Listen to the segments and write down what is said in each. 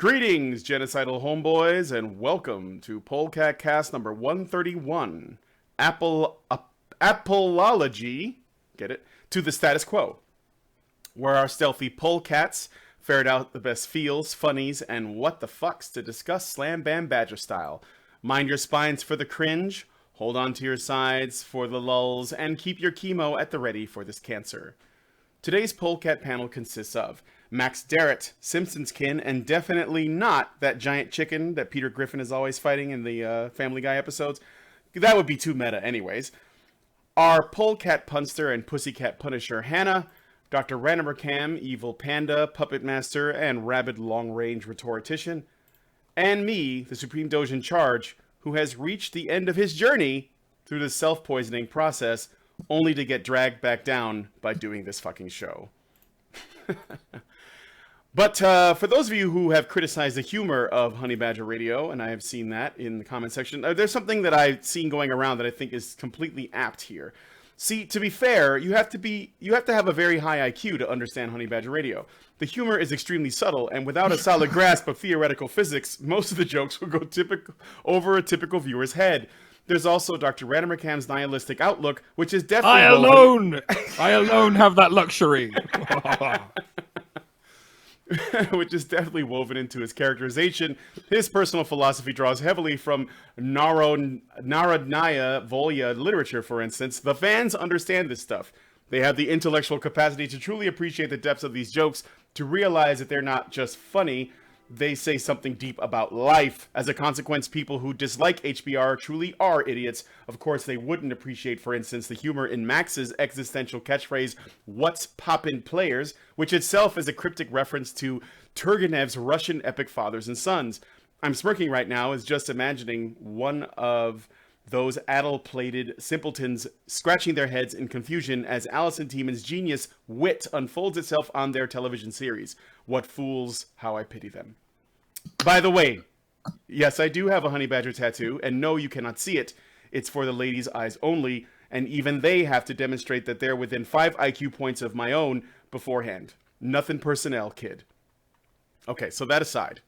Greetings, genocidal homeboys, and welcome to Polecat Cast number 131, Apple-ogy, get it, to the status quo, where our stealthy polecats ferret out the best feels, funnies, and what the fucks to discuss Slam Bam Badger style. Mind your spines for the cringe, hold on to your sides for the lulls, and keep your chemo at the ready for this cancer. Today's Polecat panel consists of Max Darrett, Simpsons kin, and definitely not that giant chicken that Peter Griffin is always fighting in the Family Guy episodes. That would be too meta anyways. Our Polecat punster and pussycat punisher Hannah, Dr. Randomcam, evil panda, puppet master, and rabid long-range rhetorician, and me, the supreme doge in charge, who has reached the end of his journey through the self-poisoning process, only to get dragged back down by doing this fucking show. But for those of you who have criticized the humor of Honey Badger Radio, and I have seen that in the comment section, there's something that I've seen going around that I think is completely apt here. See, to be fair, you have to have a very high IQ to understand Honey Badger Radio. The humor is extremely subtle, and without a solid grasp of theoretical physics, most of the jokes will go over a typical viewer's head. There's also Dr. Randomcam's nihilistic outlook, which is definitely I alone have that luxury. which is definitely woven into his characterization. His personal philosophy draws heavily from Narodnaya Volya literature, for instance. The fans understand this stuff. They have the intellectual capacity to truly appreciate the depths of these jokes, to realize that they're not just funny, they say something deep about life. As a consequence, people who dislike HBR truly are idiots. Of course, they wouldn't appreciate, for instance, the humor in Max's existential catchphrase, "What's poppin' players?" which itself is a cryptic reference to Turgenev's Russian epic Fathers and Sons. I'm smirking right now as just imagining one of those addle-plated simpletons scratching their heads in confusion as Alison Tieman's genius wit unfolds itself on their television series. What fools, how I pity them. By the way, yes, I do have a Honey Badger tattoo, and no, you cannot see it. It's for the ladies' eyes only, and even they have to demonstrate that they're within 5 IQ points of my own beforehand. Nothing personnel, kid. Okay, so that aside,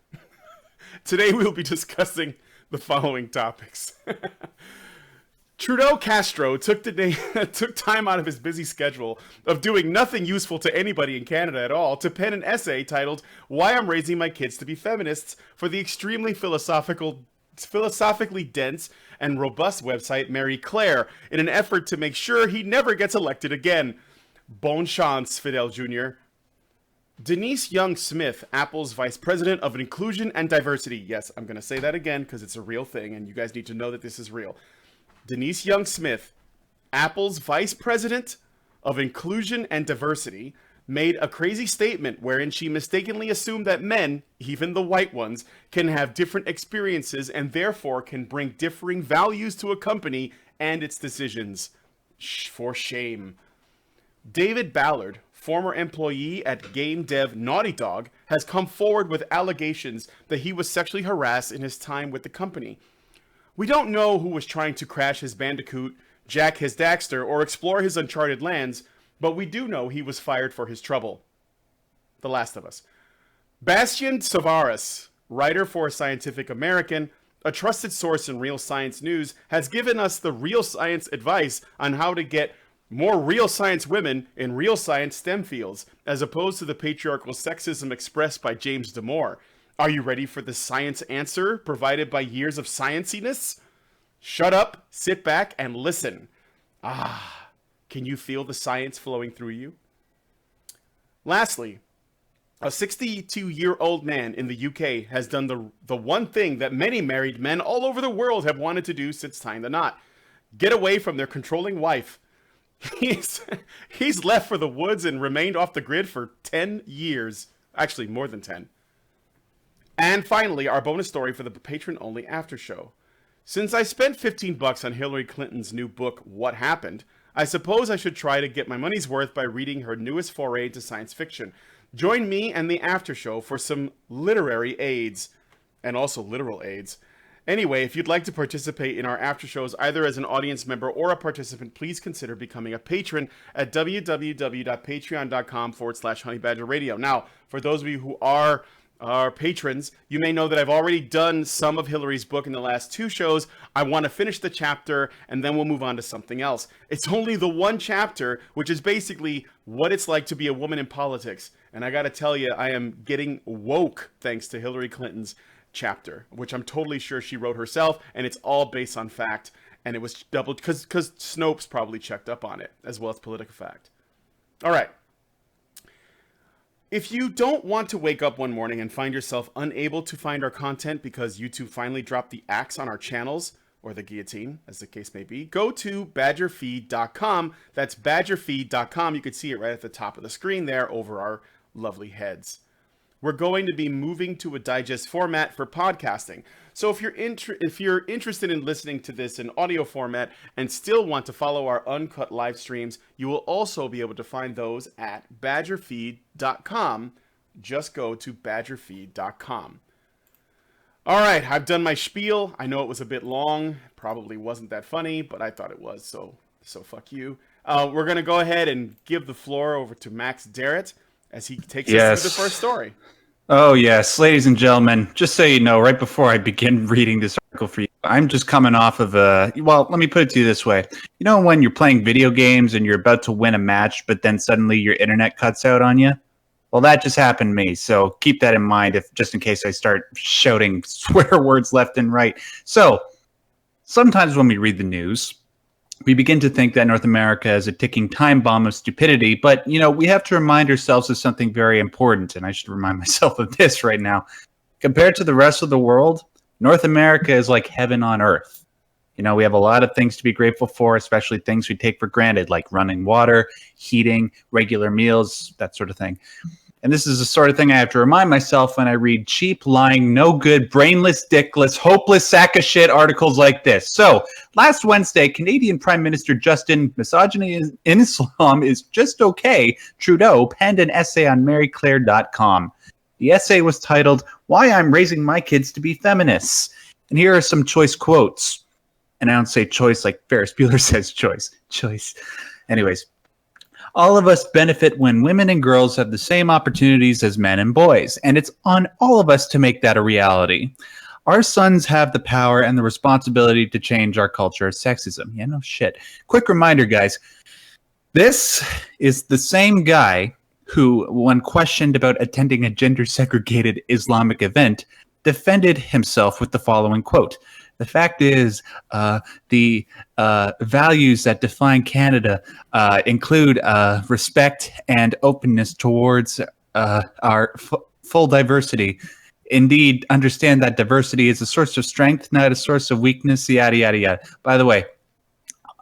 today we'll be discussing the following topics. Trudeau Castro took time out of his busy schedule of doing nothing useful to anybody in Canada at all to pen an essay titled "Why I'm Raising My Kids to Be Feminists" for the extremely philosophically dense and robust website Marie Claire in an effort to make sure he never gets elected again. Bon chance, Fidel Jr. Denise Young-Smith, Apple's Vice President of Inclusion and Diversity. Yes, I'm going to say that again because it's a real thing and you guys need to know that this is real. Denise Young-Smith, Apple's Vice President of Inclusion and Diversity, made a crazy statement wherein she mistakenly assumed that men, even the white ones, can have different experiences and therefore can bring differing values to a company and its decisions. For shame. David Ballard, former employee at game dev Naughty Dog, has come forward with allegations that he was sexually harassed in his time with the company. We don't know who was trying to crash his Bandicoot, jack his Daxter, or explore his uncharted lands, but we do know he was fired for his trouble. The Last of Us. Bastian Savaras, writer for Scientific American, a trusted source in real science news, has given us the real science advice on how to get more real science women in real science STEM fields, as opposed to the patriarchal sexism expressed by James Damore. Are you ready for the science answer provided by years of scienciness? Shut up, sit back, and listen. Can you feel the science flowing through you? Lastly, a 62-year-old man in the UK has done the one thing that many married men all over the world have wanted to do since tying the knot. Get away from their controlling wife. He's left for the woods and remained off the grid for 10 years. Actually, more than 10. And finally, our bonus story for the patron-only after show. Since I spent $15 on Hillary Clinton's new book, What Happened, I suppose I should try to get my money's worth by reading her newest foray into science fiction. Join me and the after show for some literary aids, and also literal aids. Anyway, if you'd like to participate in our after shows either as an audience member or a participant, please consider becoming a patron at www.patreon.com/honeybadgerradio. Now, for those of you who are our patrons, you may know that I've already done some of Hillary's book in the last 2 shows. I want to finish the chapter, and then we'll move on to something else. It's only the one chapter, which is basically what it's like to be a woman in politics. And I got to tell you, I am getting woke thanks to Hillary Clinton's chapter, which I'm totally sure she wrote herself, and it's all based on fact. And it was doubled because Snopes probably checked up on it, as well as PolitiFact. All right. If you don't want to wake up one morning and find yourself unable to find our content because YouTube finally dropped the axe on our channels, or the guillotine, as the case may be, go to badgerfeed.com. That's badgerfeed.com. You can see it right at the top of the screen there over our lovely heads. We're going to be moving to a digest format for podcasting. So if you're interested in listening to this in audio format and still want to follow our uncut live streams, you will also be able to find those at badgerfeed.com. Just go to badgerfeed.com. All right, I've done my spiel. I know it was a bit long, probably wasn't that funny, but I thought it was, so fuck you. We're going to go ahead and give the floor over to Max Darrett as he takes us through the first story. Oh, yes. Ladies and gentlemen, just so you know, right before I begin reading this article for you, I'm just coming off of well, let me put it to you this way. You know when you're playing video games and you're about to win a match, but then suddenly your internet cuts out on you? Well, that just happened to me, so keep that in mind just in case I start shouting swear words left and right. So, sometimes when we read the news, we begin to think that North America is a ticking time bomb of stupidity, but, we have to remind ourselves of something very important, and I should remind myself of this right now. Compared to the rest of the world, North America is like heaven on earth. We have a lot of things to be grateful for, especially things we take for granted, like running water, heating, regular meals, that sort of thing. And this is the sort of thing I have to remind myself when I read cheap, lying, no good, brainless, dickless, hopeless sack of shit articles like this. So, last Wednesday, Canadian Prime Minister Justin Misogyny in Islam is Just Okay, Trudeau penned an essay on maryclaire.com. The essay was titled, Why I'm Raising My Kids to Be Feminists. And here are some choice quotes. And I don't say choice like Ferris Bueller says choice. Choice. Anyways. All of us benefit when women and girls have the same opportunities as men and boys, and it's on all of us to make that a reality. Our sons have the power and the responsibility to change our culture of sexism. Yeah, no shit. Quick reminder, guys. This is the same guy who, when questioned about attending a gender-segregated Islamic event, defended himself with the following quote. The fact is, the values that define Canada include respect and openness towards our full diversity. Indeed, understand that diversity is a source of strength, not a source of weakness, yada, yada, yada. By the way,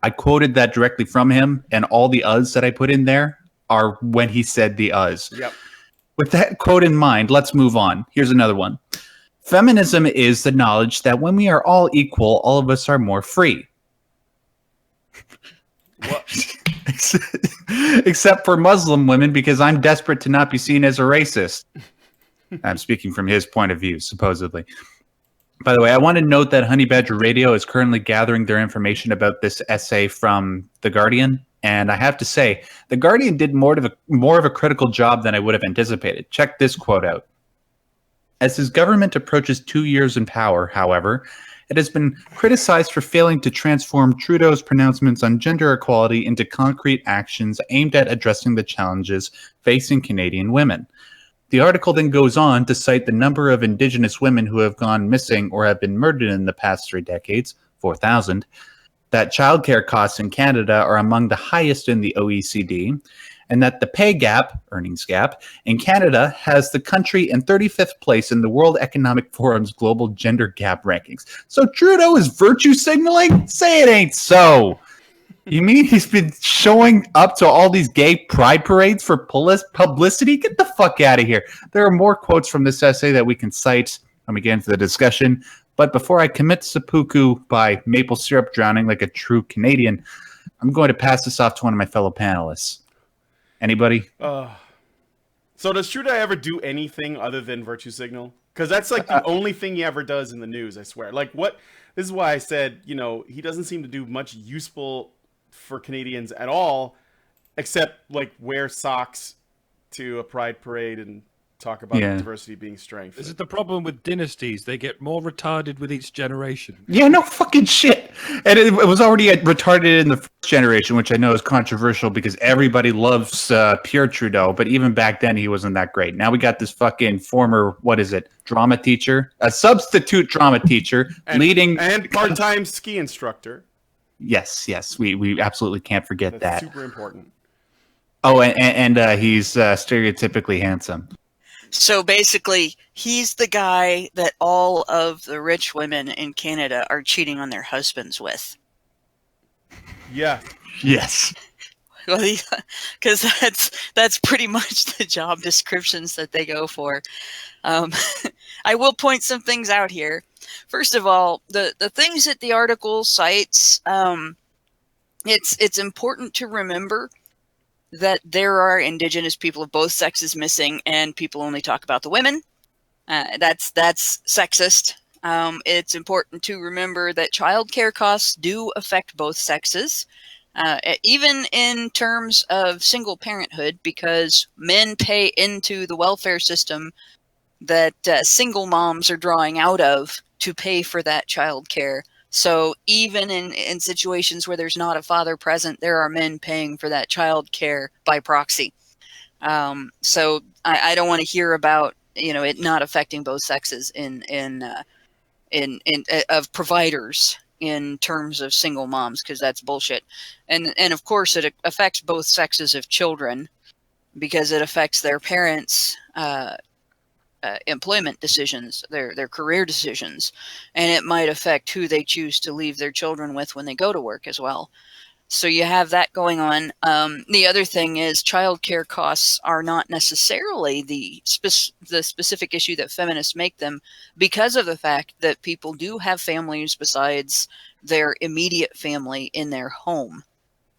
I quoted that directly from him, and all the uhs that I put in there are when he said the uhs. Yep. With that quote in mind, let's move on. Here's another one. Feminism is the knowledge that when we are all equal, all of us are more free. Except for Muslim women, because I'm desperate to not be seen as a racist. I'm speaking from his point of view, supposedly. By the way, I want to note that Honey Badger Radio is currently gathering their information about this essay from The Guardian. And I have to say, The Guardian did more of a critical job than I would have anticipated. Check this quote out. As his government approaches 2 years in power, however, it has been criticized for failing to transform Trudeau's pronouncements on gender equality into concrete actions aimed at addressing the challenges facing Canadian women. The article then goes on to cite the number of Indigenous women who have gone missing or have been murdered in the past 3 decades, 4,000, that childcare costs in Canada are among the highest in the OECD, and that the pay gap, earnings gap, in Canada has the country in 35th place in the World Economic Forum's global gender gap rankings. So Trudeau is virtue signaling? Say it ain't so. You mean he's been showing up to all these gay pride parades for publicity? Get the fuck out of here. There are more quotes from this essay that we can cite when we get into the discussion. But before I commit seppuku by maple syrup drowning like a true Canadian, I'm going to pass this off to one of my fellow panelists. Anybody? So does Trudeau ever do anything other than virtue signal? Because that's like the only thing he ever does in the news, I swear. Like what? This is why I said, he doesn't seem to do much useful for Canadians at all, except like wear socks to a pride parade and talk about Yeah. diversity being strength. This is the problem with dynasties. They get more retarded with each generation. Yeah, no fucking shit. And it was already retarded in the first generation, which I know is controversial because everybody loves Pierre Trudeau, but even back then he wasn't that great. Now we got this fucking former, drama teacher, a substitute drama teacher, and part-time ski instructor. Yes, we absolutely can't forget That's that. super important. Oh, and he's stereotypically handsome. So basically, he's the guy that all of the rich women in Canada are cheating on their husbands with. Yeah. Yes. Well, because that's pretty much the job descriptions that they go for. I will point some things out here. First of all, the things that the article cites, it's important to remember that there are Indigenous people of both sexes missing, and people only talk about the women. That's sexist. It's important to remember that childcare costs do affect both sexes, even in terms of single parenthood, because men pay into the welfare system that single moms are drawing out of to pay for that childcare. So even in situations where there's not a father present, there are men paying for that child care by proxy. So I don't want to hear about it not affecting both sexes of providers in terms of single moms, because that's bullshit. And of course it affects both sexes of children because it affects their parents' employment decisions, their career decisions, and it might affect who they choose to leave their children with when they go to work as well. So you have that going on. The other thing is childcare costs are not necessarily the specific issue that feminists make them, because of the fact that people do have families besides their immediate family in their home.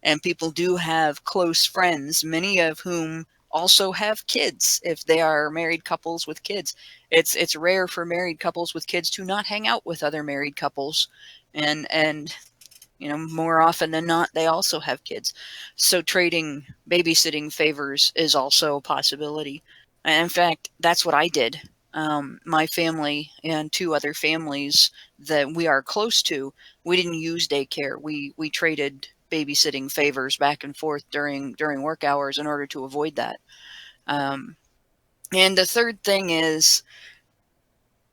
And people do have close friends, many of whom also have kids if they are married couples with kids. It's rare for married couples with kids to not hang out with other married couples, and more often than not they also have kids. So trading babysitting favors is also a possibility. And in fact, that's what I did. My family and two other families that we are close to, we didn't use daycare. We traded babysitting favors back and forth during work hours in order to avoid that. And the third thing is,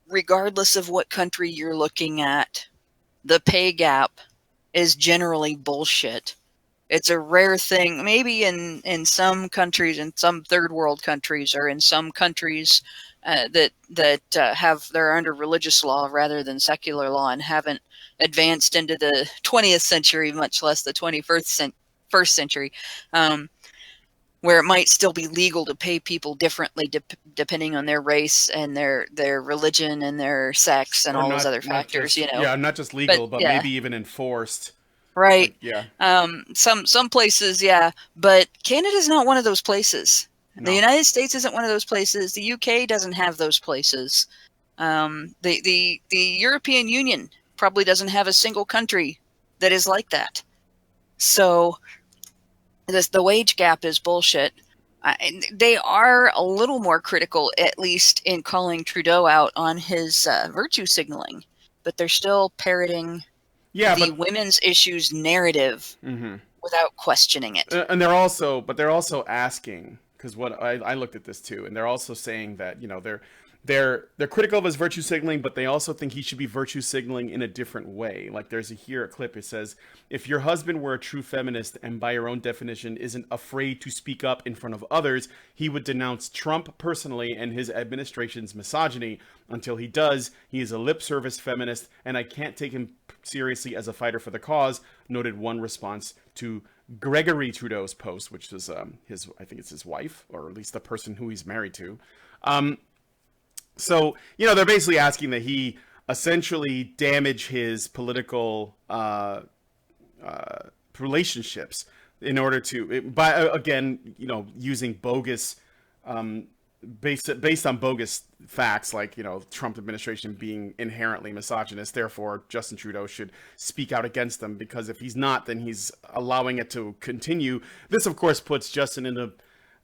regardless of what country you're looking at, the pay gap is generally bullshit. It's a rare thing, maybe in some countries, in some third world countries, or in some countries that they're under religious law rather than secular law and haven't advanced into the 20th century, much less the 21st century, where it might still be legal to pay people differently depending on their race and their religion and their sex and all those other factors. Yeah, not just legal, but maybe even enforced. Right. Yeah. Some places, yeah, but Canada's not one of those places. No. The United States isn't one of those places. The UK doesn't have those places. The European Union probably doesn't have a single country that is like that. So the wage gap is bullshit. They are a little more critical, at least in calling Trudeau out on his virtue signaling, but they're still parroting the women's issues narrative without questioning it. And they're also asking, because what I looked at this too, and they're also saying that they're critical of his virtue signaling, but they also think he should be virtue signaling in a different way. Like there's a clip. It says, if your husband were a true feminist and by your own definition isn't afraid to speak up in front of others, he would denounce Trump personally and his administration's misogyny. Until he does, he is a lip service feminist, and I can't take him seriously as a fighter for the cause, noted one response to Gregory Trudeau's post, which is I think it's his wife, or at least the person who he's married to. So, they're basically asking that he essentially damage his political relationships in order to, by again, using bogus, based on bogus facts, like, Trump administration being inherently misogynist. Therefore, Justin Trudeau should speak out against them, because if he's not, then he's allowing it to continue. This, of course, puts Justin in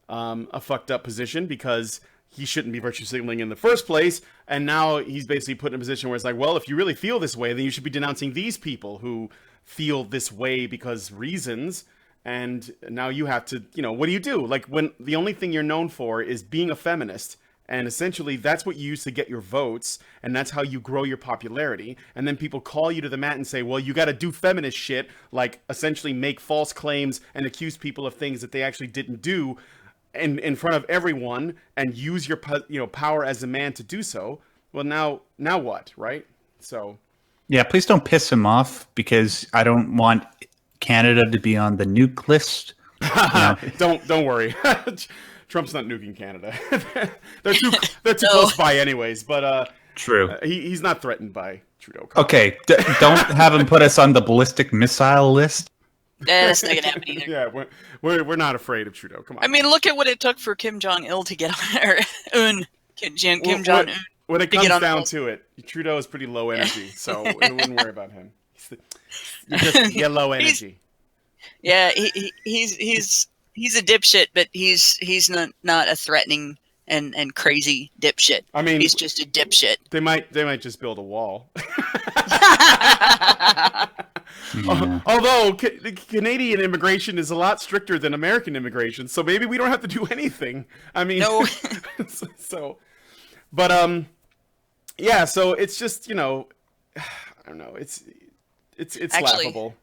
a fucked up position, because he shouldn't be virtue signaling in the first place. And now he's basically put in a position where it's like, well, if you really feel this way, then you should be denouncing these people who feel this way because reasons. And now you have to, what do? Like, when the only thing you're known for is being a feminist, and essentially that's what you use to get your votes, and that's how you grow your popularity. And then people call you to the mat and say, well, you got to do feminist shit, like essentially make false claims and accuse people of things that they actually didn't do in front of everyone, and use your power as a man to do so. Well, now what, right? So yeah, please don't piss him off, because I don't want Canada to be on the nuke list. Don't worry. Trump's not nuking Canada. they're too close by anyways, but true. He's not threatened by Trudeau. Okay, don't have him put us on the ballistic missile list. That's not gonna happen either. Yeah, we're not afraid of Trudeau. Come on. I mean, look at what it took for Kim Jong-il to get on, Kim Jong-un. When it comes down to it, Trudeau is pretty low energy, so we wouldn't worry about him. You're low energy. He's a dipshit, but he's not a threatening and crazy dipshit. I mean, he's just a dipshit. They might just build a wall. Yeah. Although Canadian immigration is a lot stricter than American immigration, so maybe we don't have to do anything. I mean, no. But yeah. So it's just I don't know. It's actually laughable.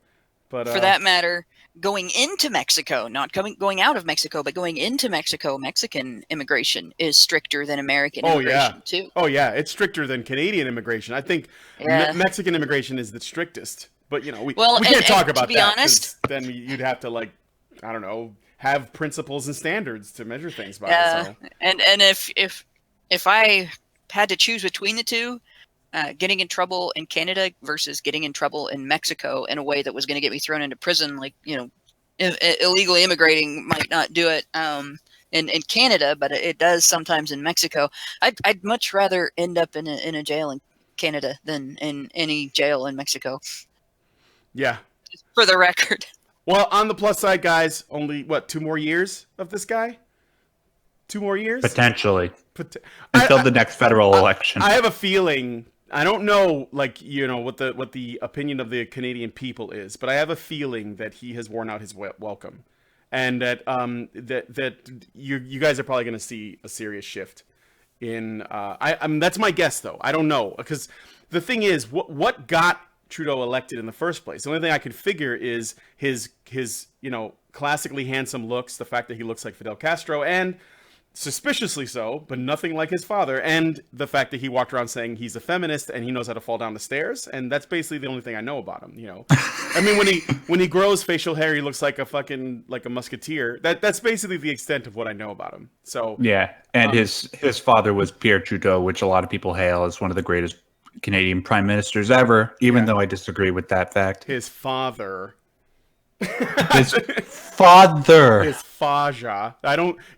But for that matter, going into Mexico, not going out of Mexico, but going into Mexico, Mexican immigration is stricter than American immigration too. Oh yeah, it's stricter than Canadian immigration. I think Mexican immigration is the strictest. But we can't talk about that. To be honest, then you'd have to I don't know, have principles and standards to measure things by. So. And if I had to choose between the two, getting in trouble in Canada versus getting in trouble in Mexico in a way that was going to get me thrown into prison, illegally immigrating might not do it in Canada, but it does sometimes in Mexico. I'd much rather end up in a jail in Canada than in any jail in Mexico. Yeah. Just for the record. Well, on the plus side, guys, only 2 more years of this guy? 2 more years? Potentially. Until the next federal election. I have a feeling, I don't know, what the opinion of the Canadian people is, but I have a feeling that he has worn out his welcome, and that that you guys are probably going to see a serious shift in. That's my guess, though. I don't know, because the thing is, what got Trudeau elected in the first place? The only thing I can figure is his classically handsome looks, the fact that he looks like Fidel Castro, and suspiciously so, but nothing like his father, and the fact that he walked around saying he's a feminist and he knows how to fall down the stairs, and that's basically the only thing I know about him. I mean, when he grows facial hair, he looks like a musketeer. That's basically the extent of what I know about him. So yeah, and his father was Pierre Trudeau, which a lot of people hail as one of the greatest Canadian prime ministers ever, even though I disagree with that fact. His father. His father. His Faja.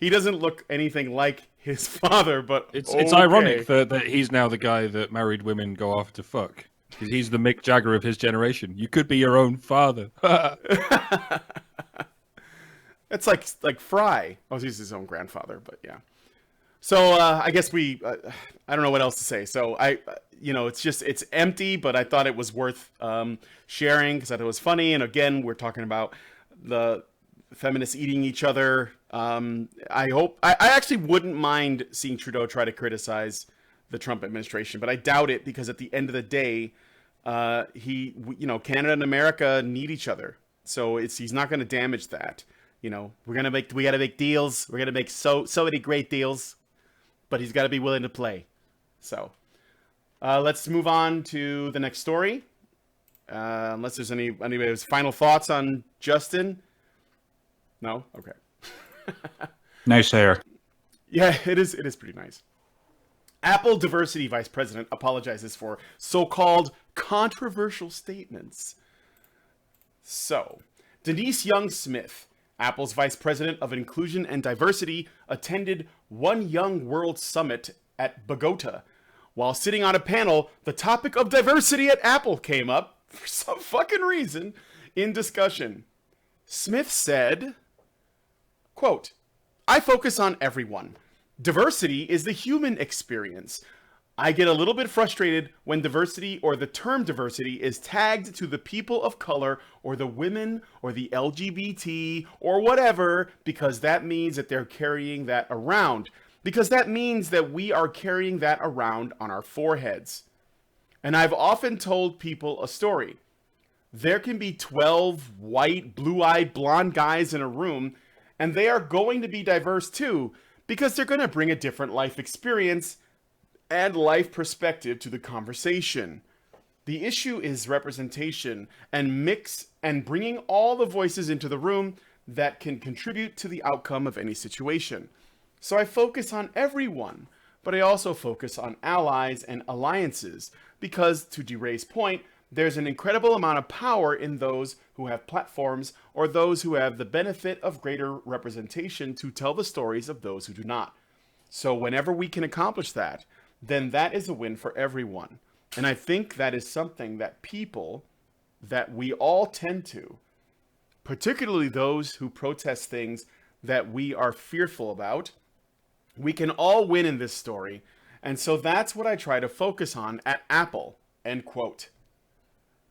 He doesn't look anything like his father, but it's ironic that he's now the guy that married women go off to fuck. Because he's the Mick Jagger of his generation. You could be your own father. It's like Fry. Oh, he's his own grandfather, but yeah. So I guess I don't know what else to say. So it's empty, but I thought it was worth sharing because I thought it was funny. And again, we're talking about the feminists eating each other. I actually wouldn't mind seeing Trudeau try to criticize the Trump administration, but I doubt it, because at the end of the day, Canada and America need each other. So he's not going to damage that. We got to make deals. We're going to make so many great deals. But he's got to be willing to play. So let's move on to the next story. Unless there's anybody's final thoughts on Justin. No? Okay. Nice hair. Yeah, it is pretty nice. Apple diversity vice president apologizes for so-called controversial statements. So, Denise Young-Smith, Apple's vice president of inclusion and diversity, attended One Young World Summit at Bogota. While sitting on a panel, the topic of diversity at Apple came up, for some fucking reason, in discussion. Smith said, quote, "I focus on everyone. Diversity is the human experience. I get a little bit frustrated when diversity or the term diversity is tagged to the people of color or the women or the LGBT or whatever, because that means that they're carrying that around. Because that means that we are carrying that around on our foreheads. And I've often told people a story. There can be 12 white, blue-eyed, blonde guys in a room, and they are going to be diverse too, because they're going to bring a different life experience and life perspective to the conversation. The issue is representation and mix and bringing all the voices into the room that can contribute to the outcome of any situation. So I focus on everyone, but I also focus on allies and alliances because, to DeRay's point, there's an incredible amount of power in those who have platforms or those who have the benefit of greater representation to tell the stories of those who do not. So whenever we can accomplish that, then that is a win for everyone. And I think that is something that people, that we all tend to, particularly those who protest things that we are fearful about, we can all win in this story. And so that's what I try to focus on at Apple, end quote.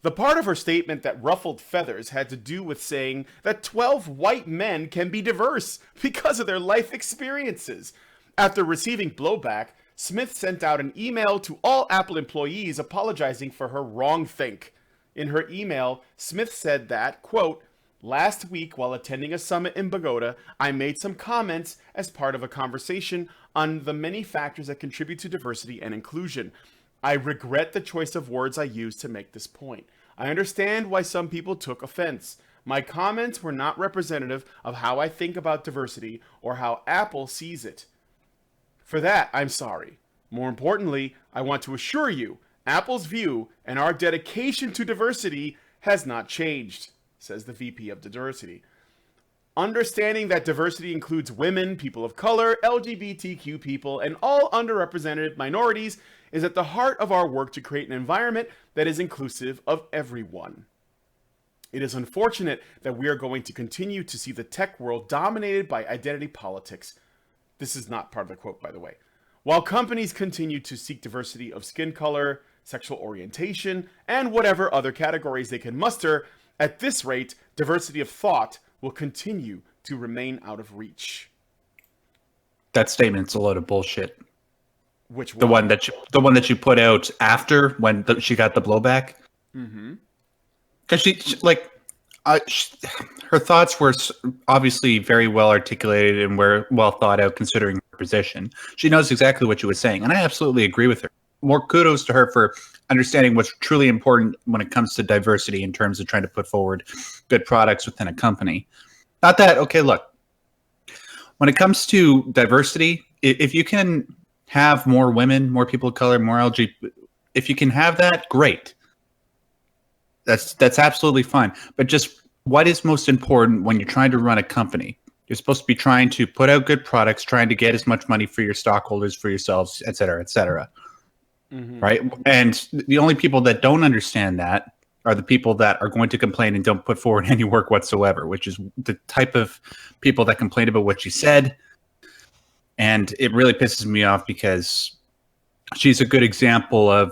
The part of her statement that ruffled feathers had to do with saying that 12 white men can be diverse because of their life experiences. After receiving blowback, Smith sent out an email to all Apple employees apologizing for her wrongthink. In her email, Smith said that, quote, "Last week while attending a summit in Bogota, I made some comments as part of a conversation on the many factors that contribute to diversity and inclusion. I regret the choice of words I used to make this point. I understand why some people took offense. My comments were not representative of how I think about diversity or how Apple sees it. For that, I'm sorry. More importantly, I want to assure you, Apple's view and our dedication to diversity has not changed," says the VP of Diversity. "Understanding that diversity includes women, people of color, LGBTQ people, and all underrepresented minorities is at the heart of our work to create an environment that is inclusive of everyone. It is unfortunate that we are going to continue to see the tech world dominated by identity politics." This is not part of the quote, by the way. "While companies continue to seek diversity of skin color, sexual orientation, and whatever other categories they can muster, at this rate, diversity of thought will continue to remain out of reach." That statement's a load of bullshit. Which one? The one that you put out after when she got the blowback. Mm-hmm. Because her thoughts were obviously very well articulated and were well thought out considering her position. She knows exactly what she was saying, and I absolutely agree with her. More kudos to her for understanding what's truly important when it comes to diversity in terms of trying to put forward good products within a company. Not that, okay, look, when it comes to diversity, if you can have more women, more people of color, more LGBT, if you can have that, great. That's absolutely fine. But just what is most important when you're trying to run a company? You're supposed to be trying to put out good products, trying to get as much money for your stockholders, for yourselves, et cetera, et cetera. Mm-hmm. Right? And the only people that don't understand that are the people that are going to complain and don't put forward any work whatsoever, which is the type of people that complain about what she said. And it really pisses me off because she's a good example of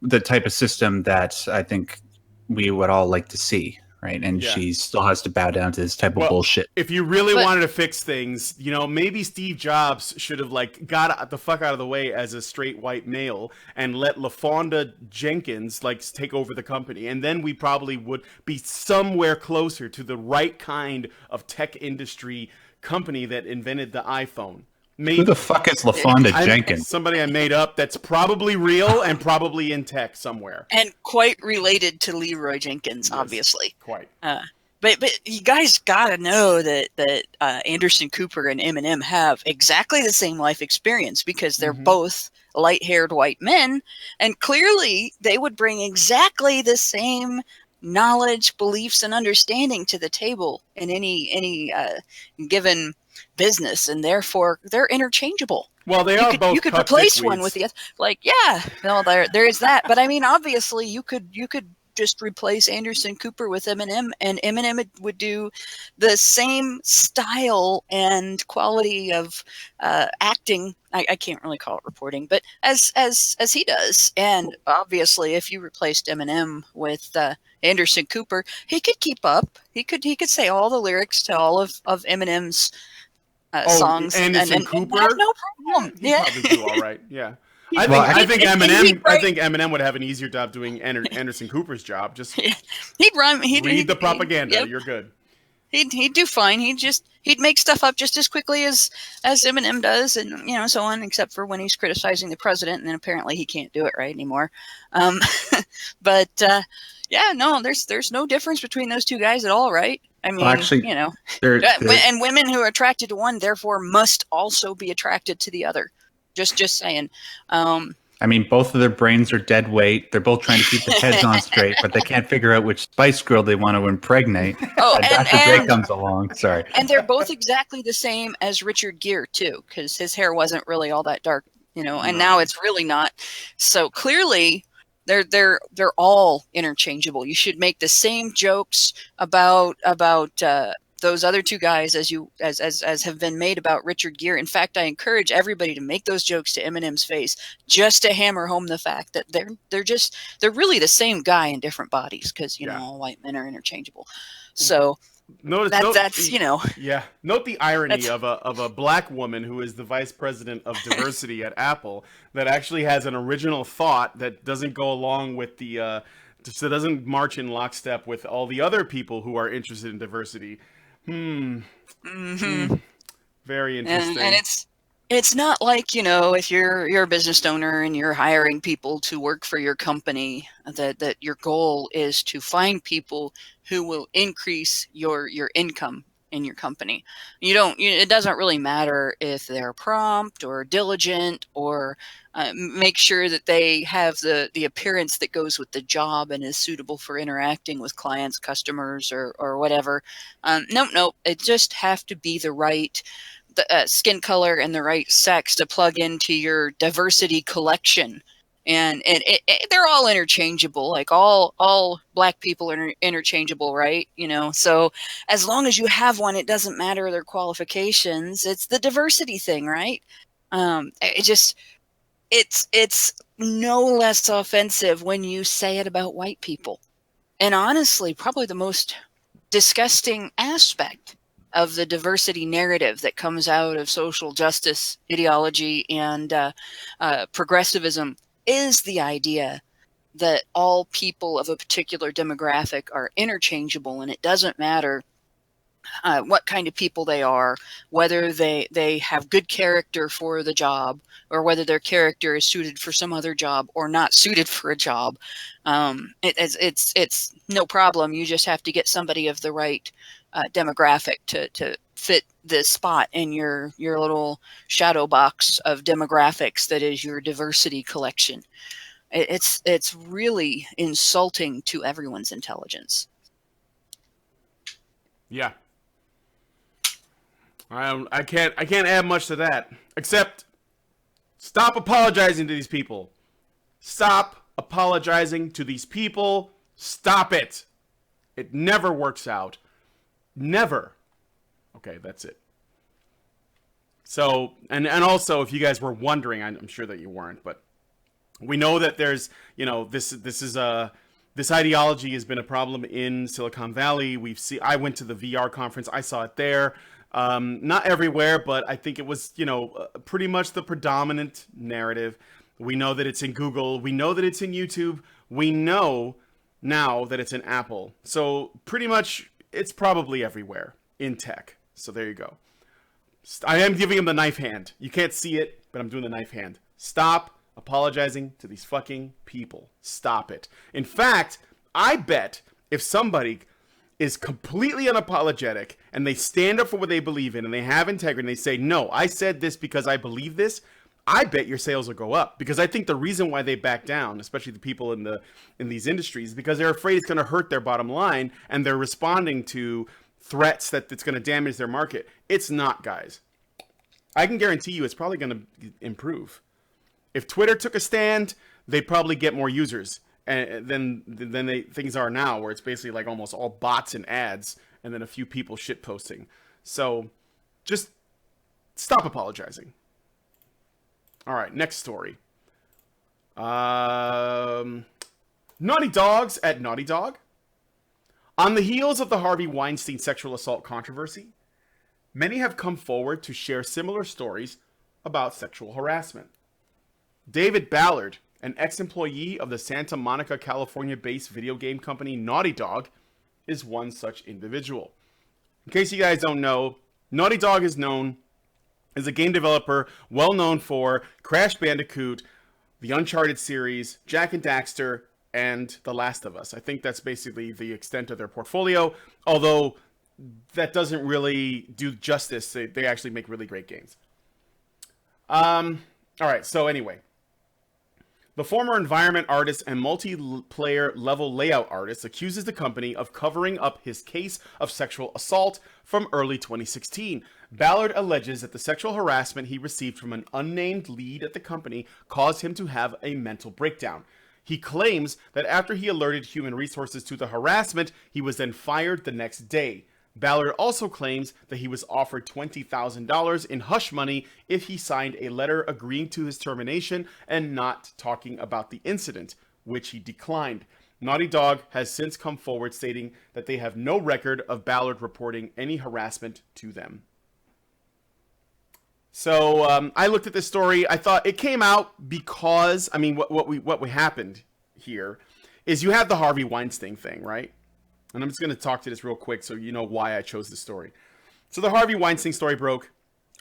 the type of system that I think we would all like to see, right? And she still has to bow down to this type of bullshit. If you really wanted to fix things, maybe Steve Jobs should have got the fuck out of the way as a straight white male and let LaFonda Jenkins take over the company, and then we probably would be somewhere closer to the right kind of tech industry company that invented the iPhone. Who the fuck is LaFonda Jenkins? Somebody I made up that's probably real and probably in tech somewhere. And quite related to Leroy Jenkins, yes, obviously. Quite. But you guys gotta know that Anderson Cooper and Eminem have exactly the same life experience because they're both light-haired white men, and clearly they would bring exactly the same knowledge, beliefs, and understanding to the table in any given business, and therefore they're interchangeable. Well, both. You could replace one with the other. There is that. But I mean, obviously, you could just replace Anderson Cooper with Eminem, and Eminem would do the same style and quality of acting. I can't really call it reporting, but as he does. And obviously, if you replaced Eminem with Anderson Cooper, he could keep up. He could say all the lyrics to all of Eminem's songs. Anderson and Cooper? have no problem. He'd probably do all right. Yeah. I think Eminem would have an easier job doing Anderson Cooper's job. Just he'd rhyme. Read the propaganda. Yep. You're good. He'd do fine. He'd make stuff up just as quickly as Eminem does, and so on. Except for when he's criticizing the president, and then apparently he can't do it right anymore. But there's no difference between those two guys at all, right? I mean, and women who are attracted to one, therefore, must also be attracted to the other. Just saying. I mean, both of their brains are dead weight. They're both trying to keep their heads on straight, but they can't figure out which Spice Girl they want to impregnate. Oh, and Dr. Dre comes along. Sorry. And they're both exactly the same as Richard Gere, too, because his hair wasn't really all that dark, and now it's really not. So clearly, they're all interchangeable. You should make the same jokes about those other two guys as have been made about Richard Gere. In fact, I encourage everybody to make those jokes to Eminem's face, just to hammer home the fact that they're really the same guy in different bodies, because all white men are interchangeable. So Note the irony of a black woman who is the vice president of diversity at Apple that actually has an original thought that doesn't go along with the so doesn't march in lockstep with all the other people who are interested in diversity. Very interesting. And it's not like, if you're a business owner and you're hiring people to work for your company, that your goal is to find people who will increase your income in your company. It doesn't really matter if they're prompt or diligent or make sure that they have the appearance that goes with the job and is suitable for interacting with clients, customers, or whatever. Nope. It just have to be the right skin color and the right sex to plug into your diversity collection. And they're all interchangeable. Like all black people are interchangeable, right? So as long as you have one, it doesn't matter their qualifications. It's the diversity thing, right? It's no less offensive when you say it about white people. And honestly, probably the most disgusting aspect of the diversity narrative that comes out of social justice ideology and progressivism is the idea that all people of a particular demographic are interchangeable, and it doesn't matter what kind of people they are, whether they have good character for the job, or whether their character is suited for some other job or not suited for a job. It's no problem. You just have to get somebody of the right demographic to fit the spot in your little shadow box of demographics that is your diversity collection. It's really insulting to everyone's intelligence. Yeah. I can't add much to that, except stop apologizing to these people. Stop apologizing to these people. Stop it. It never works out. Never. Okay, that's it. So, and also, if you guys were wondering, I'm sure that you weren't, but we know that there's, this ideology has been a problem in Silicon Valley. I went to the VR conference. I saw it there. Not everywhere, but I think it was, pretty much the predominant narrative. We know that it's in Google. We know that it's in YouTube. We know now that it's in Apple. So pretty much it's probably everywhere in tech. So there you go. I am giving him the knife hand. You can't see it, but I'm doing the knife hand. Stop apologizing to these fucking people. Stop it. In fact, I bet if somebody is completely unapologetic and they stand up for what they believe in and they have integrity and they say, no, I said this because I believe this, I bet your sales will go up. Because I think the reason why they back down, especially the people in these industries, is because they're afraid it's going to hurt their bottom line and they're responding to threats that it's going to damage their market. It's not, guys. I can guarantee you it's probably going to improve. If Twitter took a stand, they'd probably get more users. than things are now, where it's basically like almost all bots and ads, and then a few people shit posting. So just stop apologizing. All right, next story. Naughty Dogs at Naughty Dog. On the heels of the Harvey Weinstein sexual assault controversy, many have come forward to share similar stories about sexual harassment. David Ballard, an ex-employee of the Santa Monica, California-based video game company Naughty Dog, is one such individual. In case you guys don't know, Naughty Dog is known as a game developer well known for Crash Bandicoot, the Uncharted series, Jak and Daxter, and The Last of Us. I think that's basically the extent of their portfolio, although that doesn't really do justice. They actually make really great games. All right, so anyway. The former environment artist and multiplayer level layout artist accuses the company of covering up his case of sexual assault from early 2016. Ballard alleges that the sexual harassment he received from an unnamed lead at the company caused him to have a mental breakdown. He claims that after he alerted human resources to the harassment, he was then fired the next day. Ballard also claims that he was offered $20,000 in hush money if he signed a letter agreeing to his termination and not talking about the incident, which he declined. Naughty Dog has since come forward stating that they have no record of Ballard reporting any harassment to them. So I looked at this story. I thought it came out because, I mean, what happened here is you have the Harvey Weinstein thing, right? And I'm just going to talk to this real quick so you know why I chose this story. So the Harvey Weinstein story broke,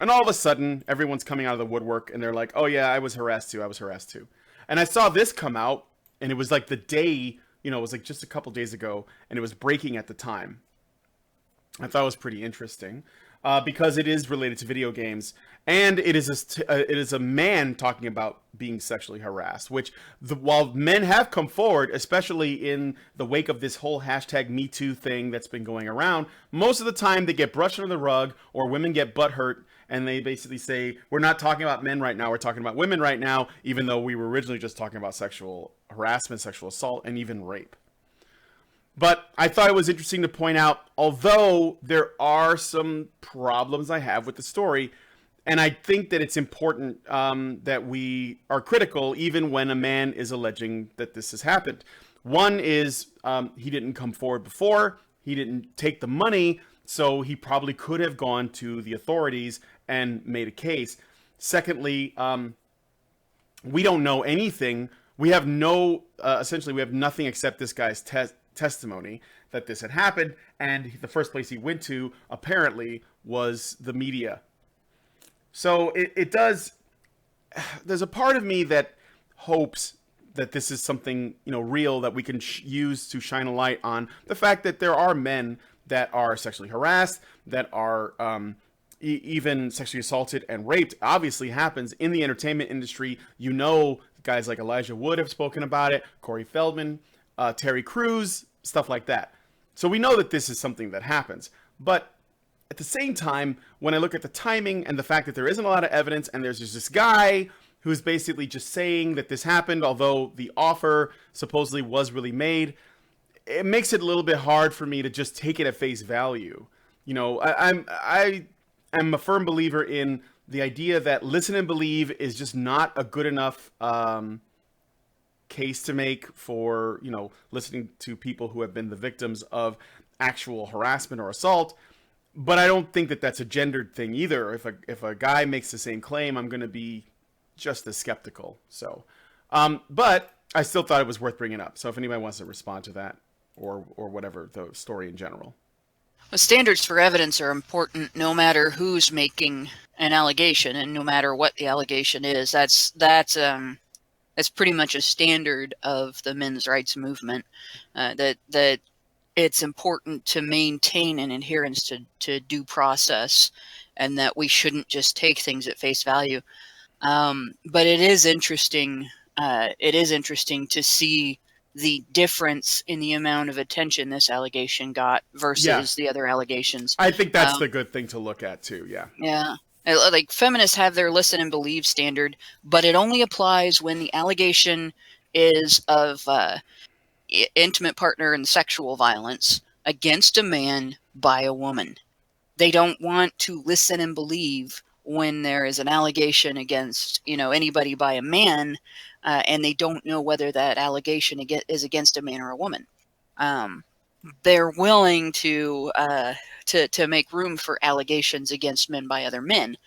and all of a sudden, everyone's coming out of the woodwork, and they're like, oh yeah, I was harassed too. And I saw this come out, and it was like the day, it was like just a couple days ago, and it was breaking at the time. I thought it was pretty interesting. Because it is related to video games, and it is a man talking about being sexually harassed. Which, while men have come forward, especially in the wake of this whole hashtag Me Too thing that's been going around, most of the time they get brushed under the rug, or women get butthurt, and they basically say, we're not talking about men right now, we're talking about women right now, even though we were originally just talking about sexual harassment, sexual assault, and even rape. But I thought it was interesting to point out, although there are some problems I have with the story, and I think that it's important that we are critical even when a man is alleging that this has happened. One is he didn't come forward before, he didn't take the money, so he probably could have gone to the authorities and made a case. Secondly, we don't know anything. We have essentially we have nothing except this guy's testimony that this had happened, and the first place he went to apparently was the media. So it does, there's a part of me that hopes that this is something real that we can use to shine a light on the fact that there are men that are sexually harassed, that are even sexually assaulted and raped. Obviously happens in the entertainment industry. Guys like Elijah Wood have spoken about it, Corey Feldman, Terry Crews, stuff like that. So we know that this is something that happens. But at the same time, when I look at the timing and the fact that there isn't a lot of evidence, and there's just this guy who's basically just saying that this happened, although the offer supposedly was really made, it makes it a little bit hard for me to just take it at face value. I'm a firm believer in the idea that listen and believe is just not a good enough case to make for listening to people who have been the victims of actual harassment or assault. But I don't think that that's a gendered thing either. If a guy makes the same claim, I'm going to be just as skeptical. So, but I still thought it was worth bringing up. So if anybody wants to respond to that or whatever, the story in general. Well, standards for evidence are important no matter who's making an allegation and no matter what the allegation is. That's pretty much a standard of the men's rights movement, that it's important to maintain an adherence to due process, and that we shouldn't just take things at face value. But it is interesting. It is interesting to see the difference in the amount of attention this allegation got versus the other allegations. I think that's the good thing to look at too. Yeah. Yeah. Like, feminists have their listen and believe standard, but it only applies when the allegation is of intimate partner in sexual violence against a man by a woman. They don't want to listen and believe when there is an allegation against, anybody by a man, and they don't know whether that allegation is against a man or a woman. They're willing to make room for allegations against men by other men,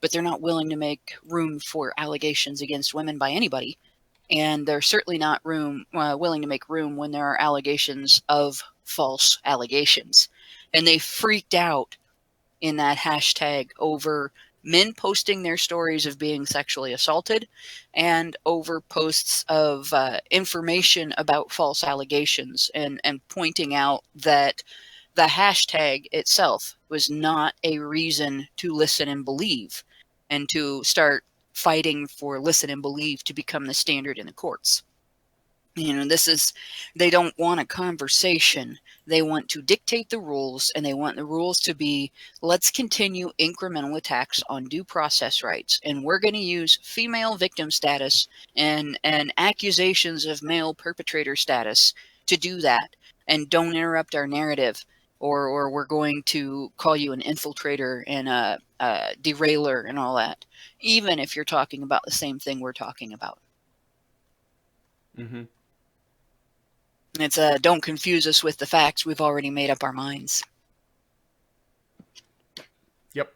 but they're not willing to make room for allegations against women by anybody. And they're certainly not willing to make room when there are allegations of false allegations. And they freaked out in that hashtag over men posting their stories of being sexually assaulted and over posts of information about false allegations, and pointing out that the hashtag itself was not a reason to listen and believe, and to start fighting for listen and believe to become the standard in the courts. They don't want a conversation. They want to dictate the rules, and they want the rules to be, let's continue incremental attacks on due process rights. And we're going to use female victim status and accusations of male perpetrator status to do that. And don't interrupt our narrative, or we're going to call you an infiltrator and a derailer and all that, even if you're talking about the same thing we're talking about. Mm-hmm. It's don't confuse us with the facts. We've already made up our minds. Yep.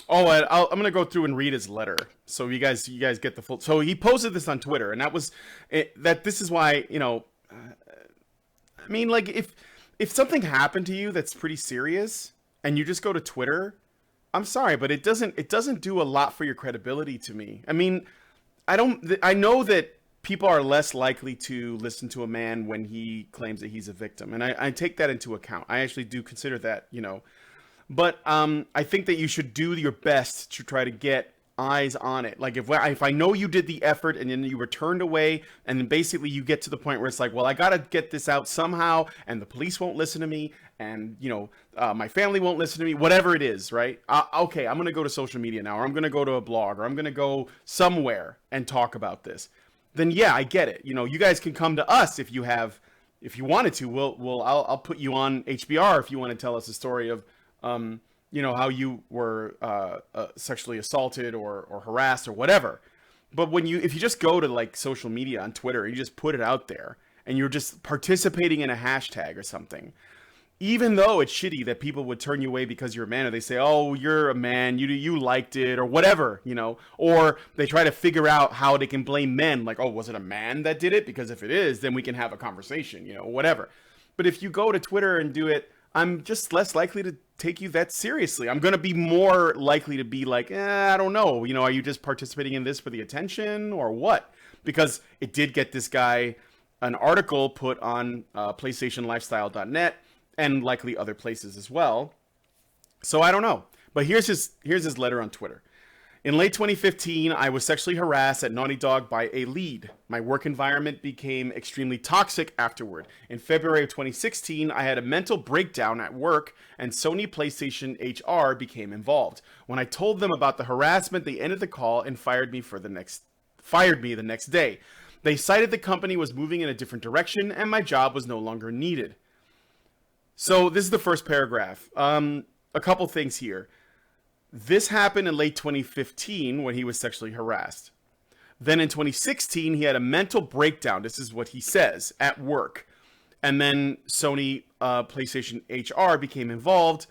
Oh, I'm going to go through and read his letter, so you guys get the full. So he posted this on Twitter, and this is why, I mean, like, if something happened to you that's pretty serious, and you just go to Twitter, I'm sorry, but it doesn't do a lot for your credibility to me. I mean, I know that people are less likely to listen to a man when he claims that he's a victim, and I take that into account. I actually do consider that, but I think that you should do your best to try to get eyes on it. Like, if I know you did the effort and then you were turned away, and then basically you get to the point where it's like, well, I gotta get this out somehow, and the police won't listen to me, and my family won't listen to me, whatever it is, right? Okay, I'm gonna go to social media now, or I'm gonna go to a blog, or I'm gonna go somewhere and talk about this. Then yeah, I get it. You guys can come to us if you wanted to. I'll put you on HBR if you want to tell us a story of, how you were sexually assaulted or harassed or whatever. But if you just go to like social media on Twitter, you just put it out there, and you're just participating in a hashtag or something, even though it's shitty that people would turn you away because you're a man, or they say, oh, you're a man, you liked it, or whatever, or they try to figure out how they can blame men, like, oh, was it a man that did it? Because if it is, then we can have a conversation, whatever. But if you go to Twitter and do it, I'm just less likely to take you that seriously. I'm going to be more likely to be like, I don't know, are you just participating in this for the attention or what? Because it did get this guy an article put on PlayStationLifestyle.net, and likely other places as well. So I don't know. But here's his letter on Twitter. In late 2015, I was sexually harassed at Naughty Dog by a lead. My work environment became extremely toxic afterward. In February of 2016, I had a mental breakdown at work, and Sony PlayStation HR became involved. When I told them about the harassment, they ended the call and fired me the next day. They cited the company was moving in a different direction, and my job was no longer needed. So this is the first paragraph. A couple things here. This happened in late 2015 when he was sexually harassed. Then in 2016, he had a mental breakdown. This is what he says at work. And then Sony PlayStation HR became involved.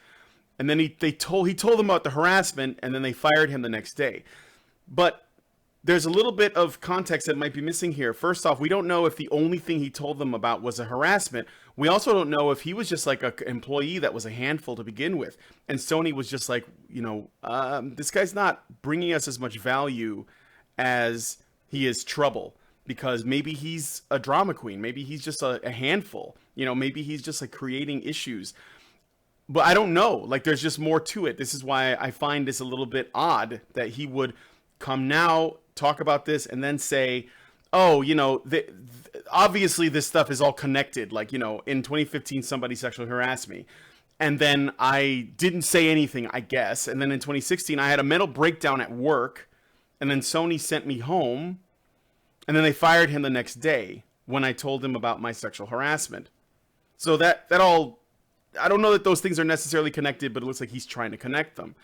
And then he told them about the harassment, and then they fired him the next day. But there's a little bit of context that might be missing here. First off, we don't know if the only thing he told them about was a harassment. We also don't know if he was just like an employee that was a handful to begin with. And Sony was just like, this guy's not bringing us as much value as he is trouble. Because maybe he's a drama queen. Maybe he's just a handful. Maybe he's just like creating issues. But I don't know. Like, there's just more to it. This is why I find this a little bit odd that he would come now, talk about this, and then say, oh, obviously this stuff is all connected. Like, in 2015, somebody sexually harassed me. And then I didn't say anything, I guess. And then in 2016, I had a mental breakdown at work. And then Sony sent me home. And then they fired him the next day. when I told him about my sexual harassment. So that all, I don't know that those things are necessarily connected, but it looks like he's trying to connect them.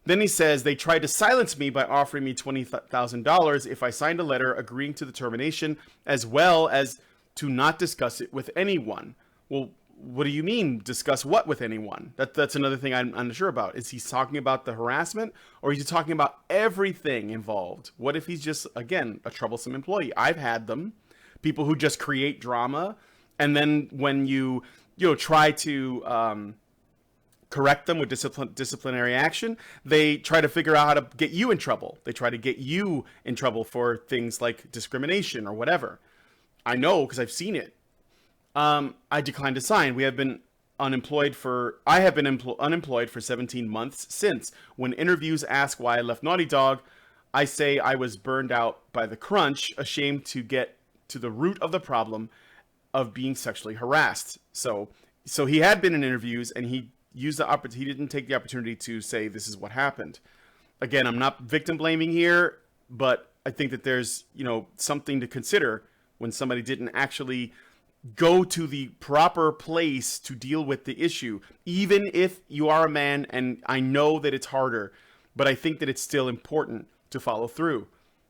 Then he says they tried to silence me by offering me $20,000 if I signed a letter agreeing to the termination, as well as to not discuss it with anyone. Well, what do you mean, discuss what with anyone? That's another thing I'm unsure about. Is he talking about the harassment, or is he talking about everything involved? What if he's just, again, a troublesome employee? I've had them. People who just create drama, and then when you try to correct them with disciplinary action, they try to figure out how to get you in trouble. They try to get you in trouble for things like discrimination or whatever. I know because I've seen it. I declined to sign. I have been unemployed for 17 months since. When interviews ask why I left Naughty Dog, I say I was burned out by the crunch, ashamed to get to the root of the problem of being sexually harassed. So he had been in interviews, and he used the opportunity. He didn't take the opportunity to say this is what happened. Again, I'm not victim blaming here, but I think that there's something to consider when somebody didn't actually go to the proper place to deal with the issue. Even if you are a man, and I know that it's harder, but I think that it's still important to follow through,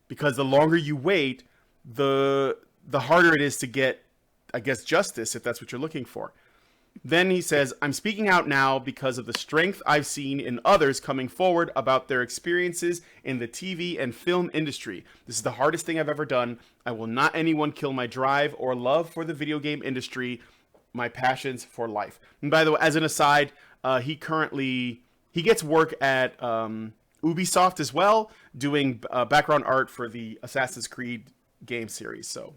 because the longer you wait, the harder it is to get, I guess, justice, if that's what you're looking for. Then he says, I'm speaking out now because of the strength I've seen in others coming forward about their experiences in the TV and film industry. This is the hardest thing I've ever done. I will not anyone kill my drive or love for the video game industry, my passions for life. And by the way, as an aside, he gets work at Ubisoft as well, doing background art for the Assassin's Creed game series. So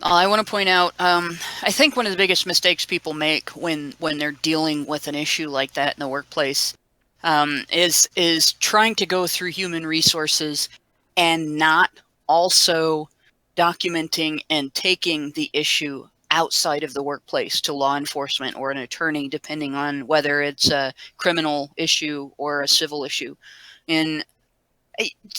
I want to point out, I think one of the biggest mistakes people make when they're dealing with an issue like that in the workplace is trying to go through human resources and not also documenting and taking the issue outside of the workplace to law enforcement or an attorney, depending on whether it's a criminal issue or a civil issue. And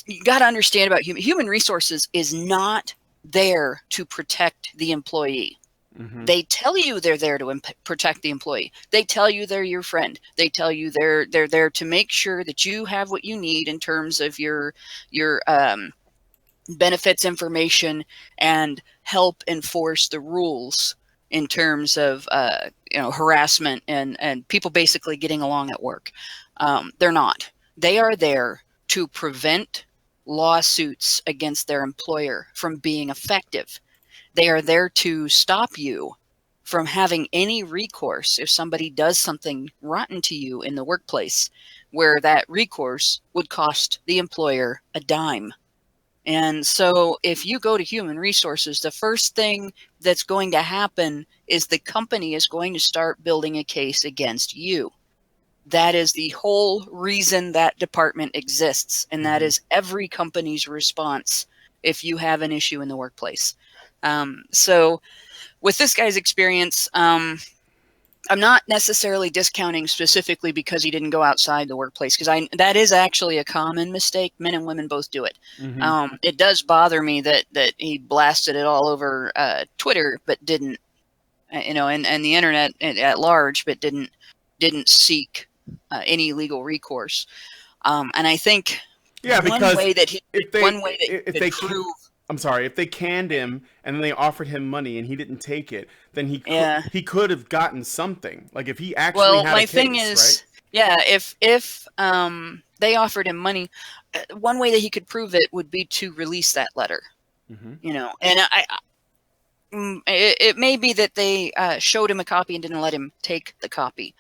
you got to understand about human resources is not there to protect the employee. Mm-hmm. They tell you they're there to protect the employee. They tell you they're your friend. They tell you they're there to make sure that you have what you need in terms of your benefits information and help enforce the rules in terms of harassment and people basically getting along at work. They're not. They are there to prevent lawsuits against their employer from being effective. They are there to stop you from having any recourse if somebody does something rotten to you in the workplace, where that recourse would cost the employer a dime. And so if you go to human resources, the first thing that's going to happen is the company is going to start building a case against you. That is the whole reason that department exists, and that is every company's response if you have an issue in the workplace. So with this guy's experience, I'm not necessarily discounting specifically because he didn't go outside the workplace, because that is actually a common mistake. Men and women both do it. Mm-hmm. It does bother me that he blasted it all over Twitter, but didn't, and the internet at large, but didn't seek any legal recourse. And I think because if they canned him and then they offered him money and he didn't take it, then he could have gotten something. Like if he actually had a case, thing is, right? If they offered him money, one way that he could prove it would be to release that letter. Mm-hmm. And it may be that they showed him a copy and didn't let him take the copy.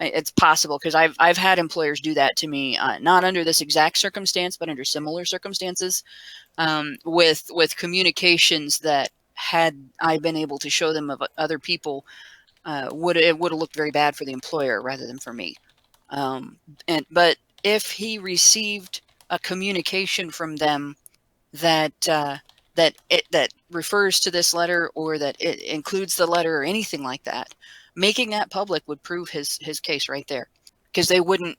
It's possible, because I've had employers do that to me, not under this exact circumstance, but under similar circumstances, with communications that, had I been able to show them of other people, it would have looked very bad for the employer rather than for me. But if he received a communication from them that refers to this letter, or that it includes the letter or anything like that, making that public would prove his case right there, because they wouldn't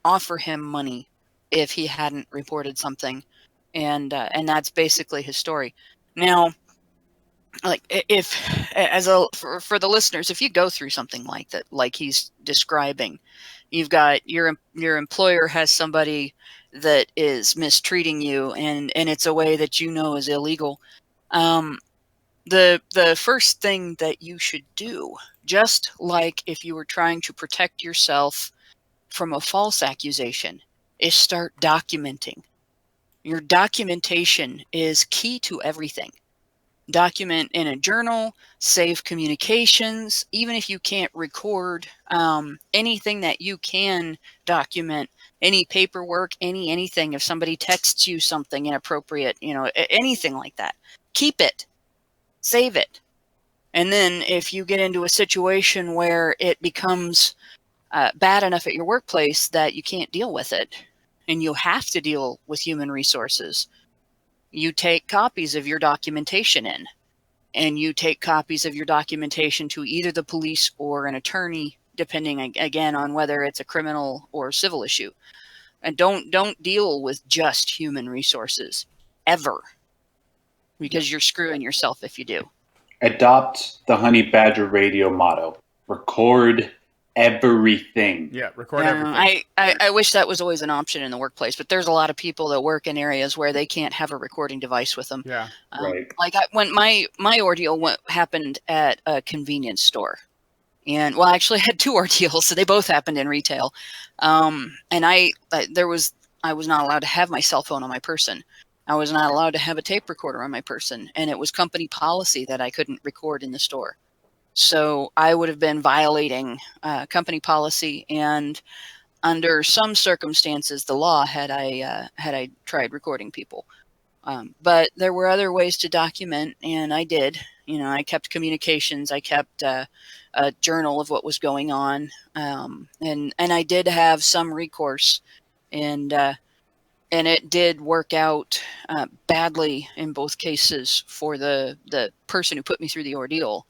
offer him money if he hadn't reported something, and that's basically his story. Now, like if as a for the listeners, if you go through something like that, like he's describing, you've got your employer has somebody that is mistreating you, and it's a way that you know is illegal. Um, the first thing that you should do, just like if you were trying to protect yourself from a false accusation, is start documenting. Your documentation is key to everything. Document in a journal, save communications, even if you can't record anything that you can document, any paperwork, anything. If somebody texts you something inappropriate, anything like that, keep it, save it. And then if you get into a situation where it becomes bad enough at your workplace that you can't deal with it and you have to deal with human resources, you take copies of your documentation in, and you take copies of your documentation to either the police or an attorney, depending again on whether it's a criminal or civil issue. And don't deal with just human resources ever, because you're screwing yourself if you do. Adopt the Honey Badger Radio motto: record everything. Yeah, record everything. I wish that was always an option in the workplace, but there's a lot of people that work in areas where they can't have a recording device with them. Yeah. Right. Like when my ordeal happened at a convenience store, and well, actually, I had two ordeals, so they both happened in retail. And I was not allowed to have my cell phone on my person. I was not allowed to have a tape recorder on my person, and it was company policy that I couldn't record in the store. So I would have been violating company policy, and under some circumstances, the law had I tried recording people. But there were other ways to document, and I did. I kept communications. I kept a journal of what was going on, and I did have some recourse, and it did work out badly in both cases for the person who put me through the ordeal,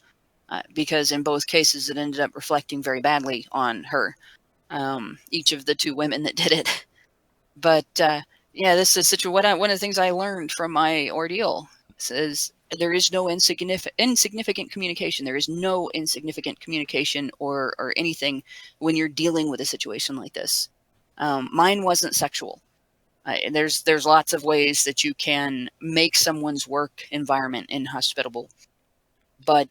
because in both cases it ended up reflecting very badly on her, each of the two women that did it. But yeah, this is one of the things I learned from my ordeal is there is no insignificant communication. There is no insignificant communication or anything when you're dealing with a situation like this. Mine wasn't sexual. There's lots of ways that you can make someone's work environment inhospitable, but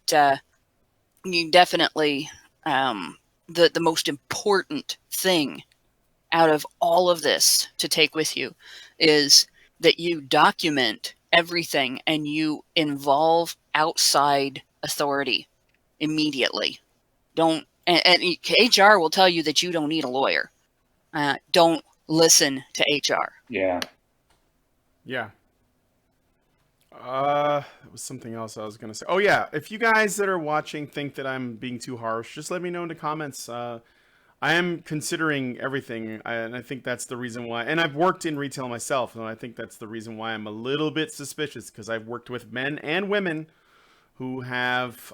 you definitely the most important thing out of all of this to take with you is that you document everything and you involve outside authority immediately. Don't, and HR will tell you that you don't need a lawyer. Don't listen to HR. Yeah. Yeah. It was something else I was gonna say. Oh yeah, if you guys that are watching think that I'm being too harsh, just let me know in the comments. I am considering everything, and I think that's the reason why. And I've worked in retail myself, and I think that's the reason why I'm a little bit suspicious, because I've worked with men and women who have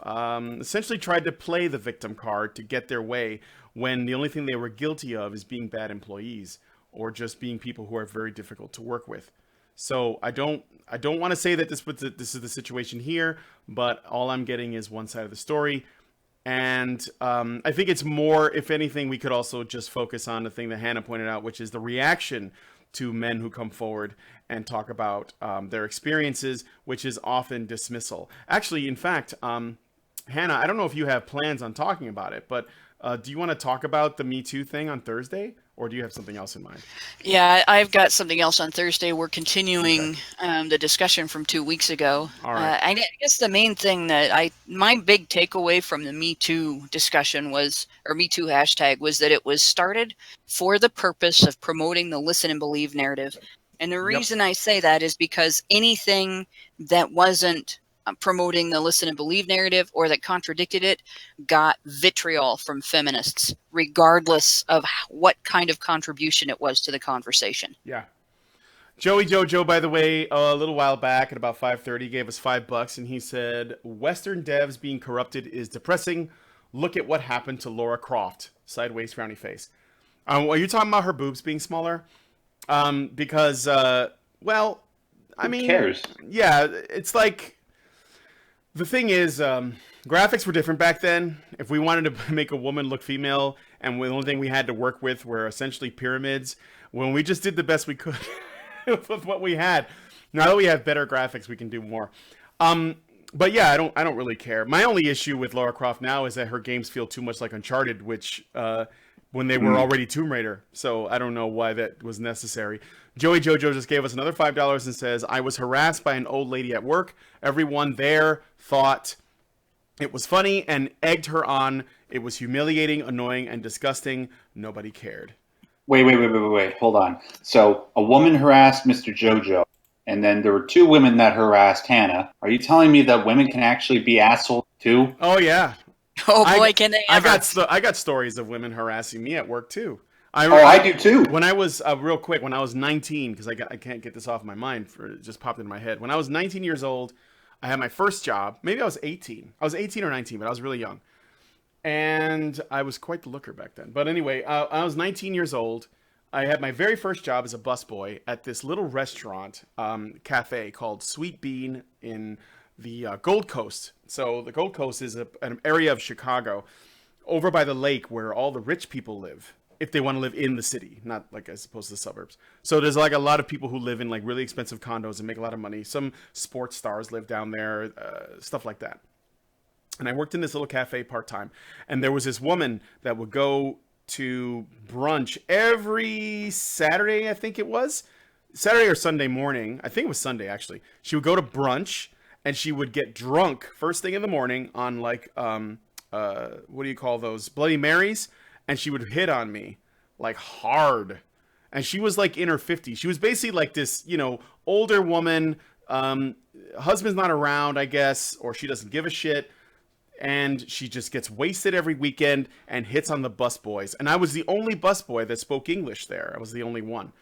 essentially tried to play the victim card to get their way, when the only thing they were guilty of is being bad employees or just being people who are very difficult to work with. So I don't want to say that this is the situation here, but all I'm getting is one side of the story. And I think it's more, if anything, we could also just focus on the thing that Hannah pointed out, which is the reaction to men who come forward and talk about their experiences, which is often dismissal. Actually, in fact, Hannah, I don't know if you have plans on talking about it, but do you want to talk about the Me Too thing on Thursday? Or do you have something else in mind? Yeah, I've got something else on Thursday. We're continuing the discussion from 2 weeks ago. All right. I guess the main thing that my big takeaway from the Me Too discussion was, or Me Too hashtag, was that it was started for the purpose of promoting the listen and believe narrative. And the reason I say that is because anything that wasn't promoting the listen and believe narrative or that contradicted it got vitriol from feminists, regardless of what kind of contribution it was to the conversation. Yeah. Joey Jojo, by the way, a little while back at about 5:30, gave us $5, and he said, "Western devs being corrupted is depressing. Look at what happened to Laura Croft." Sideways frowny face. Are you talking about her boobs being smaller? Because, well, I mean, Who cares? Yeah, it's like, The thing is, graphics were different back then. If we wanted to make a woman look female, and the only thing we had to work with were essentially pyramids, when we just did the best we could with what we had. Now that we have better graphics, we can do more. But yeah, I don't really care. My only issue with Lara Croft now is that her games feel too much like Uncharted, which when they were already Tomb Raider. So I don't know why that was necessary. Joey Jojo just gave us another $5 and says, I was harassed by an old lady at work. Everyone there thought it was funny and egged her on. It was humiliating, annoying, and disgusting. Nobody cared. Wait. Hold on. So a woman harassed Mr. Jojo, and then there were two women that harassed Hannah. Are you telling me that women can actually be assholes too? Oh, yeah. Oh boy, can they ever. I got stories of women harassing me at work, too. I do too. When I was, real quick, when I was 19, because I can't get this off my mind, it just popped into my head. When I was 19 years old, I had my first job. Maybe I was 18. I was 18 or 19, but I was really young. And I was quite the looker back then. But anyway, I was 19 years old. I had my very first job as a busboy at this little restaurant, cafe called Sweet Bean in the Gold Coast. So the Gold Coast is an area of Chicago over by the lake where all the rich people live, if they want to live in the city, not like as opposed to the suburbs. So there's like a lot of people who live in like really expensive condos and make a lot of money. Some sports stars live down there, stuff like that. And I worked in this little cafe part-time. And there was this woman that would go to brunch every Saturday, I think it was. Saturday or Sunday morning. I think it was Sunday, actually. She would go to brunch, and she would get drunk first thing in the morning on, like, what do you call those? Bloody Marys. And she would hit on me, like, hard. And she was, like, in her 50s. She was basically like this, older woman. Husband's not around, I guess, or she doesn't give a shit. And she just gets wasted every weekend and hits on the busboys. And I was the only busboy that spoke English there. I was the only one.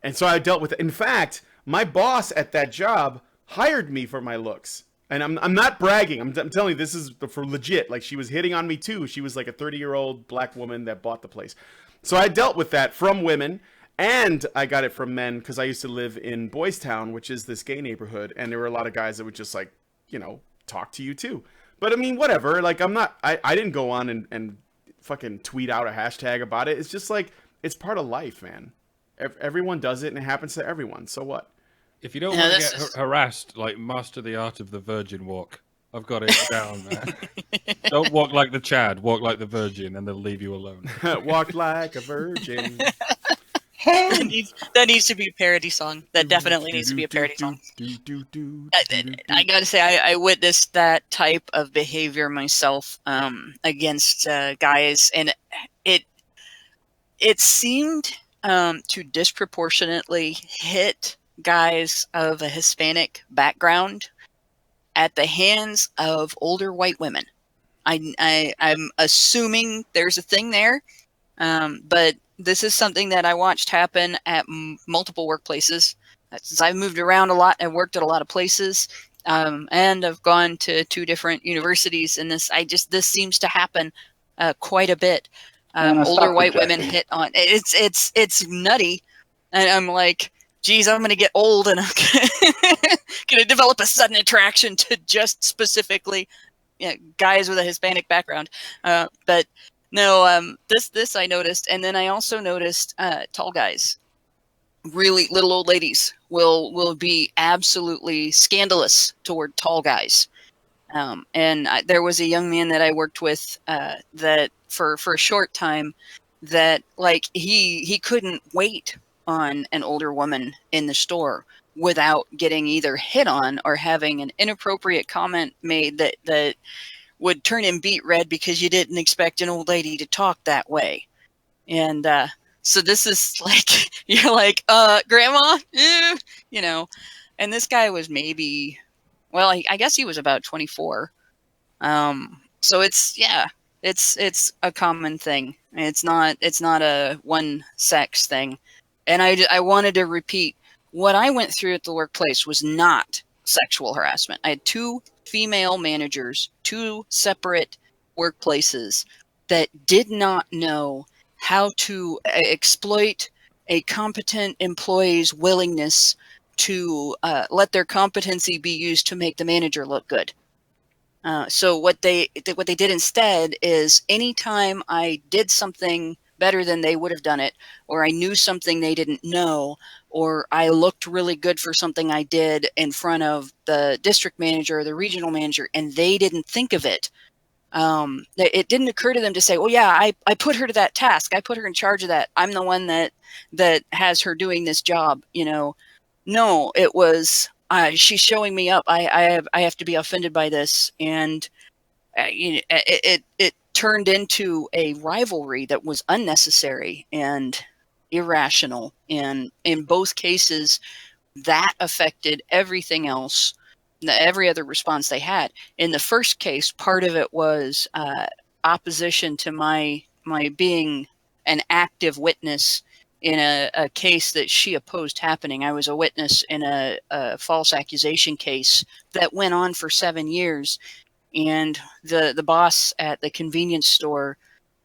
And so I dealt with it. In fact, my boss at that job hired me for my looks. And I'm not bragging. I'm telling you, this is for legit. Like, she was hitting on me, too. She was like a 30-year-old black woman that bought the place. So I dealt with that from women. And I got it from men because I used to live in Boys Town, which is this gay neighborhood. And there were a lot of guys that would just, like, talk to you, too. But I mean, whatever. Like, I didn't go on and fucking tweet out a hashtag about it. It's just like, it's part of life, man. Everyone does it and it happens to everyone. So what? If you don't want to get harassed, like, master the art of the virgin walk. I've got it down there. Don't walk like the Chad, walk like the virgin, and they'll leave you alone. Walk like a virgin. That needs to be a parody song. That definitely needs to be a parody song. I gotta say, I witnessed that type of behavior myself against guys, and it seemed to disproportionately hit guys of a Hispanic background at the hands of older white women. I'm assuming there's a thing there, but this is something that I watched happen at multiple workplaces. Since I've moved around a lot and worked at a lot of places, and I've gone to 2 different universities, and this seems to happen quite a bit. Older white women hit on it's nutty, and I'm like, geez, I'm gonna get old and I'm gonna develop a sudden attraction to just specifically guys with a Hispanic background, but. No, this I noticed, and then I also noticed tall guys, really little old ladies will be absolutely scandalous toward tall guys. And there was a young man that I worked with that for a short time that like he couldn't wait on an older woman in the store without getting either hit on or having an inappropriate comment made that would turn him beet red because you didn't expect an old lady to talk that way. And so this is like, you're like, grandma, and this guy was maybe, well, I guess he was about 24. So it's a common thing. It's not a one sex thing. And I wanted to repeat, what I went through at the workplace was not sexual harassment. I had 2 female managers, 2 separate workplaces that did not know how to exploit a competent employee's willingness to let their competency be used to make the manager look good. So what they did instead is anytime I did something better than they would have done it, or I knew something they didn't know, or I looked really good for something I did in front of the district manager or the regional manager, and they didn't think of it. It didn't occur to them to say, "Well, yeah, I put her to that task. I put her in charge of that. I'm the one that has her doing this job." No, it was she's showing me up. I have to be offended by this, and it turned into a rivalry that was unnecessary and irrational. And in both cases, that affected everything else, every other response they had. In the first case, part of it was opposition to my being an active witness in a case that she opposed happening. I was a witness in a false accusation case that went on for 7 years. And the boss at the convenience store,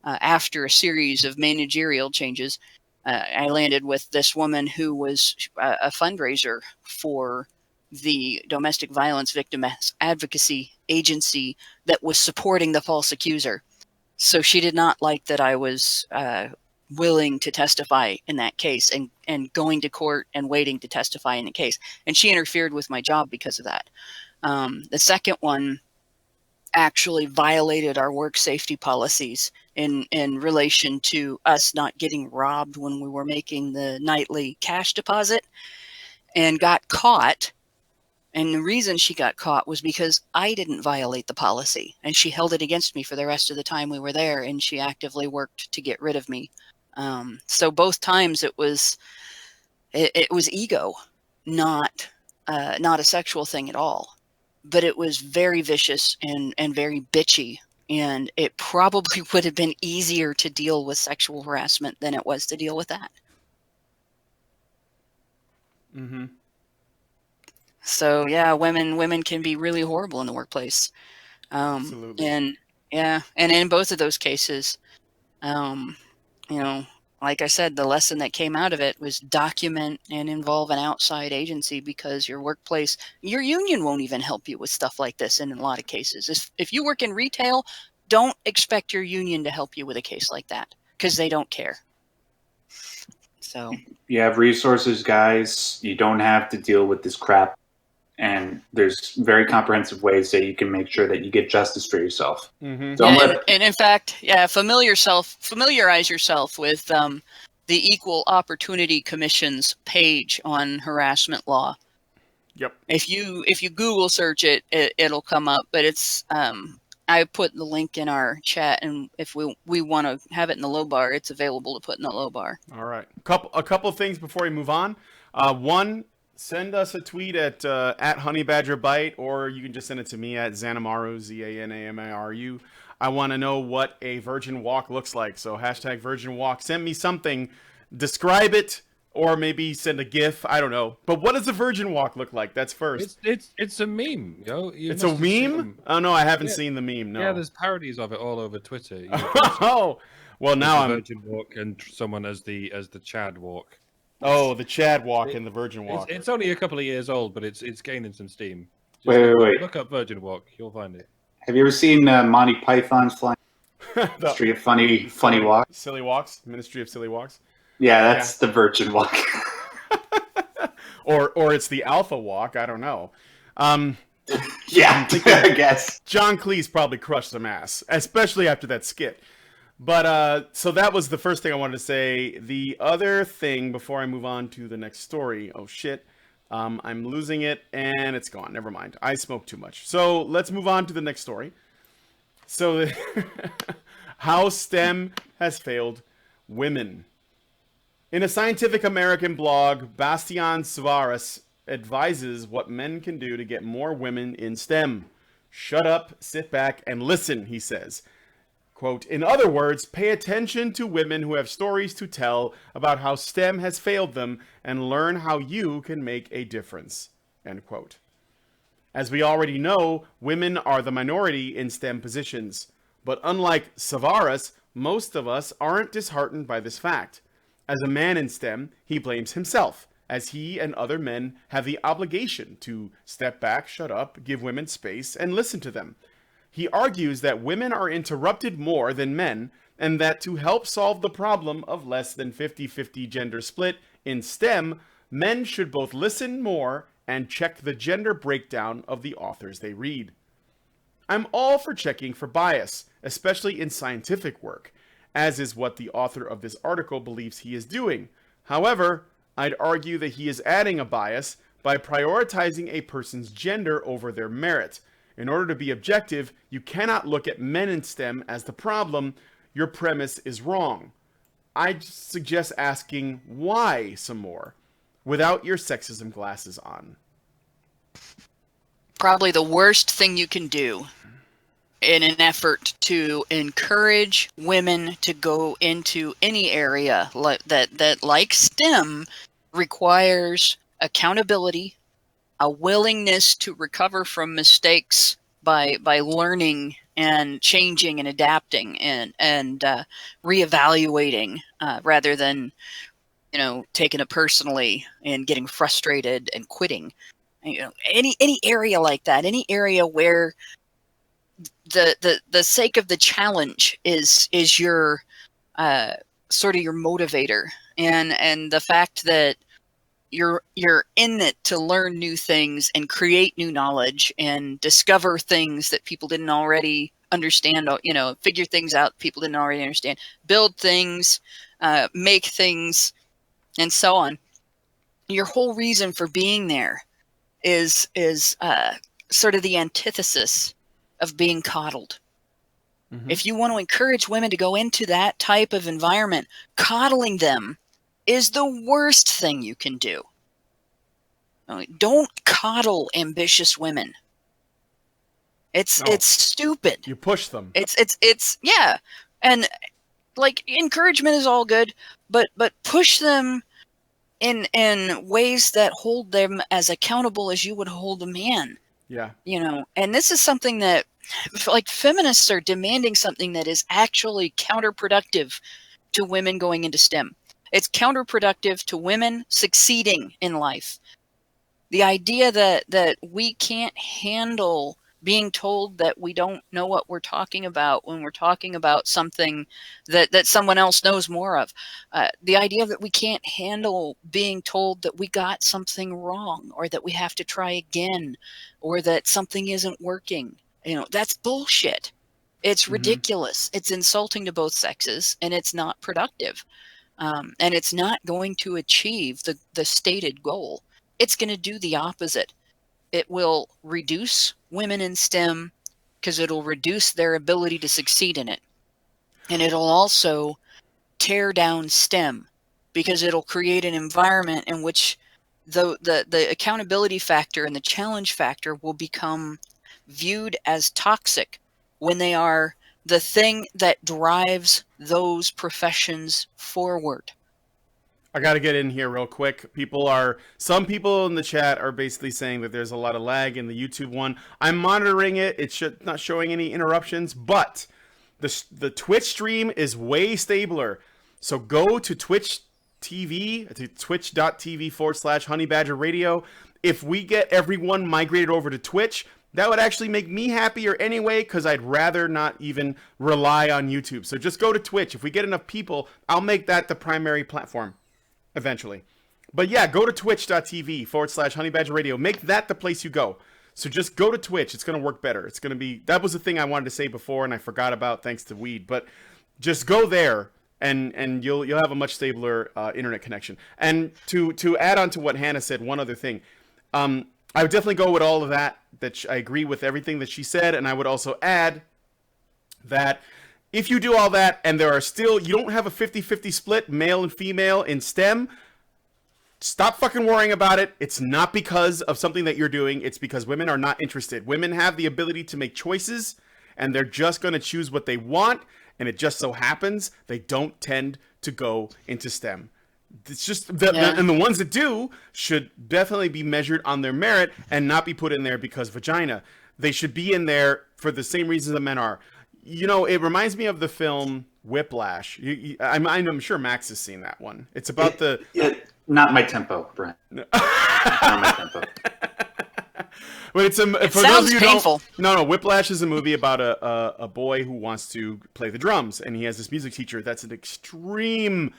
after a series of managerial changes, I landed with this woman who was a fundraiser for the domestic violence victim advocacy agency that was supporting the false accuser. So she did not like that I was willing to testify in that case and going to court and waiting to testify in the case. And she interfered with my job because of that. The second one actually violated our work safety policies in relation to us not getting robbed when we were making the nightly cash deposit, and got caught. And the reason she got caught was because I didn't violate the policy, and she held it against me for the rest of the time we were there, and she actively worked to get rid of me. So both times it was ego, not a sexual thing at all. But it was very vicious and very bitchy, and it probably would have been easier to deal with sexual harassment than it was to deal with that. Mm-hmm. So yeah, women can be really horrible in the workplace. Absolutely. And yeah, and in both of those cases, like I said, the lesson that came out of it was document and involve an outside agency, because your workplace, your union won't even help you with stuff like this in a lot of cases. If you work in retail, don't expect your union to help you with a case like that, because they don't care. So you have resources, guys. You don't have to deal with this crap. And there's very comprehensive ways that you can make sure that you get justice for yourself. Mm-hmm. And in fact, familiarize yourself with the Equal Opportunity Commission's page on harassment law. Yep. If you Google search it, it'll come up. But it's I put the link in our chat, and if we want to have it in the low bar, it's available to put in the low bar. All right. A couple things before we move on. One, send us a tweet at HoneyBadgerBite, or you can just send it to me at Zanamaru, Zanamaru. I want to know what a virgin walk looks like. So hashtag virgin walk. Send me something. Describe it, or maybe send a GIF. I don't know. But what does a virgin walk look like? That's first. It's a meme, yo. It's a meme? Oh, no, I haven't seen the meme, no. Yeah, there's parodies of it all over Twitter. Oh, well, now I'm... Virgin walk and someone as the Chad walk. Oh, the Chad walk and the virgin walk. It's only a couple of years old, but it's gaining some steam. Wait. Look up virgin walk. You'll find it. Have you ever seen Monty Python's Flying Ministry of Funny Walk? Silly Walks? Ministry of Silly Walks? Yeah, that's the virgin walk. or it's the Alpha Walk. I don't know. Yeah, I guess. John Cleese probably crushed some ass, especially after that skit. But so that was the first thing I wanted to say. The other thing before I move on to the next story. Oh, shit. I'm losing it, and it's gone. Never mind. I smoked too much. So let's move on to the next story. So how STEM has failed women. In a Scientific American blog, Bastian Suarez advises what men can do to get more women in STEM. Shut up, sit back, and listen, he says. Quote, in other words, pay attention to women who have stories to tell about how STEM has failed them and learn how you can make a difference. End quote. As we already know, women are the minority in STEM positions. But unlike Savaras, most of us aren't disheartened by this fact. As a man in STEM, he blames himself, as he and other men have the obligation to step back, shut up, give women space, and listen to them. He argues that women are interrupted more than men, and that to help solve the problem of less than 50-50 gender split in STEM, men should both listen more and check the gender breakdown of the authors they read. I'm all for checking for bias, especially in scientific work, as is what the author of this article believes he is doing. However, I'd argue that he is adding a bias by prioritizing a person's gender over their merit. In order to be objective, you cannot look at men in STEM as the problem. Your premise is wrong. I'd suggest asking why some more, without your sexism glasses on. Probably the worst thing you can do in an effort to encourage women to go into any area that like STEM, requires accountability, a willingness to recover from mistakes by learning and changing and adapting and reevaluating rather than taking it personally and getting frustrated and quitting. Any area like that, any area where the sake of the challenge is your sort of your motivator, and the fact that you're in it to learn new things and create new knowledge and discover things that people didn't already understand, figure things out people didn't already understand, build things, make things, and so on. Your whole reason for being there is sort of the antithesis of being coddled. Mm-hmm. If you want to encourage women to go into that type of environment, coddling them is the worst thing you can do. Don't coddle ambitious women. It's stupid. You push them. It's yeah. And like, encouragement is all good, but push them in ways that hold them as accountable as you would hold a man. Yeah. And this is something that, like, feminists are demanding something that is actually counterproductive to women going into STEM. It's counterproductive to women succeeding in life. The idea that we can't handle being told that we don't know what we're talking about when we're talking about something that someone else knows more of. The idea that we can't handle being told that we got something wrong, or that we have to try again, or that something isn't working. That's bullshit. It's ridiculous. It's insulting to both sexes, and it's not productive. And it's not going to achieve the stated goal. It's going to do the opposite. It will reduce women in STEM because it'll reduce their ability to succeed in it. And it'll also tear down STEM because it'll create an environment in which the accountability factor and the challenge factor will become viewed as toxic when they are the thing that drives those professions forward. I got to get in here real quick. Some people in the chat are basically saying that there's a lot of lag in the YouTube one. I'm monitoring it. It's not showing any interruptions, but the Twitch stream is way stabler. So go to Twitch TV, to twitch.tv/honeybadgerradio. If we get everyone migrated over to Twitch, that would actually make me happier anyway, because I'd rather not even rely on YouTube. So just go to Twitch. If we get enough people, I'll make that the primary platform eventually. But yeah, go to twitch.tv/honeybadgerradio. Make that the place you go. So just go to Twitch. It's going to work better. It's going to be, that was the thing I wanted to say before and I forgot about thanks to Weed. But just go there and you'll have a much stabler internet connection. And to add on to what Hannah said, one other thing. I would definitely go with all of that I agree with everything that she said. And I would also add that if you do all that and you don't have a 50-50 split, male and female in STEM, stop fucking worrying about it. It's not because of something that you're doing. It's because women are not interested. Women have the ability to make choices, and they're just going to choose what they want. And it just so happens they don't tend to go into STEM. It's just and the ones that do should definitely be measured on their merit and not be put in there because vagina. They should be in there for the same reasons that men are. It reminds me of the film Whiplash. I'm sure Max has seen that one. It's about not my tempo, Brent. Not my tempo. But it's for those sounds of you painful. No, Whiplash is a movie about a boy who wants to play the drums, and he has this music teacher that's an extreme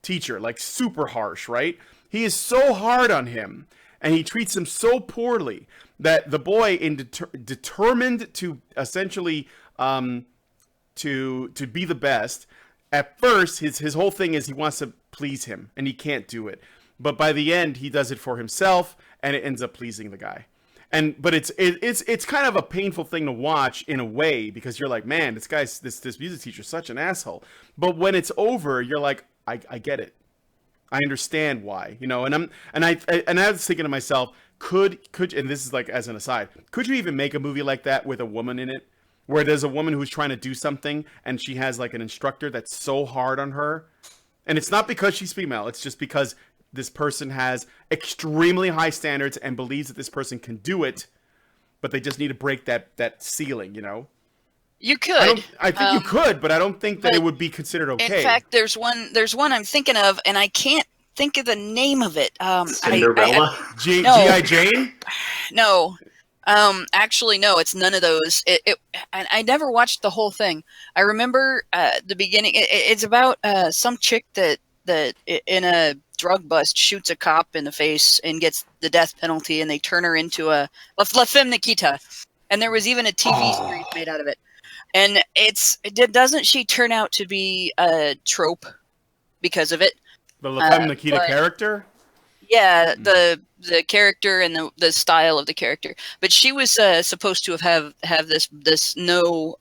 teacher, like super harsh, right? He is so hard on him, and he treats him so poorly that the boy, determined to essentially to be the best. At first, his whole thing is he wants to please him, and he can't do it. But by the end, he does it for himself, and it ends up pleasing the guy. But it's kind of a painful thing to watch in a way, because you're like, man, this music teacher's such an asshole. But when it's over, you're like, I get it. I understand why, and I was thinking to myself, could and this is like as an aside, could you even make a movie like that with a woman in it, where there's a woman who's trying to do something and she has like an instructor that's so hard on her, and it's not because she's female, it's just because this person has extremely high standards and believes that this person can do it, but they just need to break that ceiling, You could. I think you could, but I don't think that it would be considered okay. In fact, there's one I'm thinking of, and I can't think of the name of it. Cinderella? G.I. Jane? No. Actually, no, it's none of those. I never watched the whole thing. I remember the beginning. It's about some chick that in a drug bust shoots a cop in the face and gets the death penalty, and they turn her into a La Femme Nikita. And there was even a TV series made out of it. And doesn't she turn out to be a trope because of it? The La Femme Nikita character? Yeah, the character and the style of the character. But she was supposed to have this no,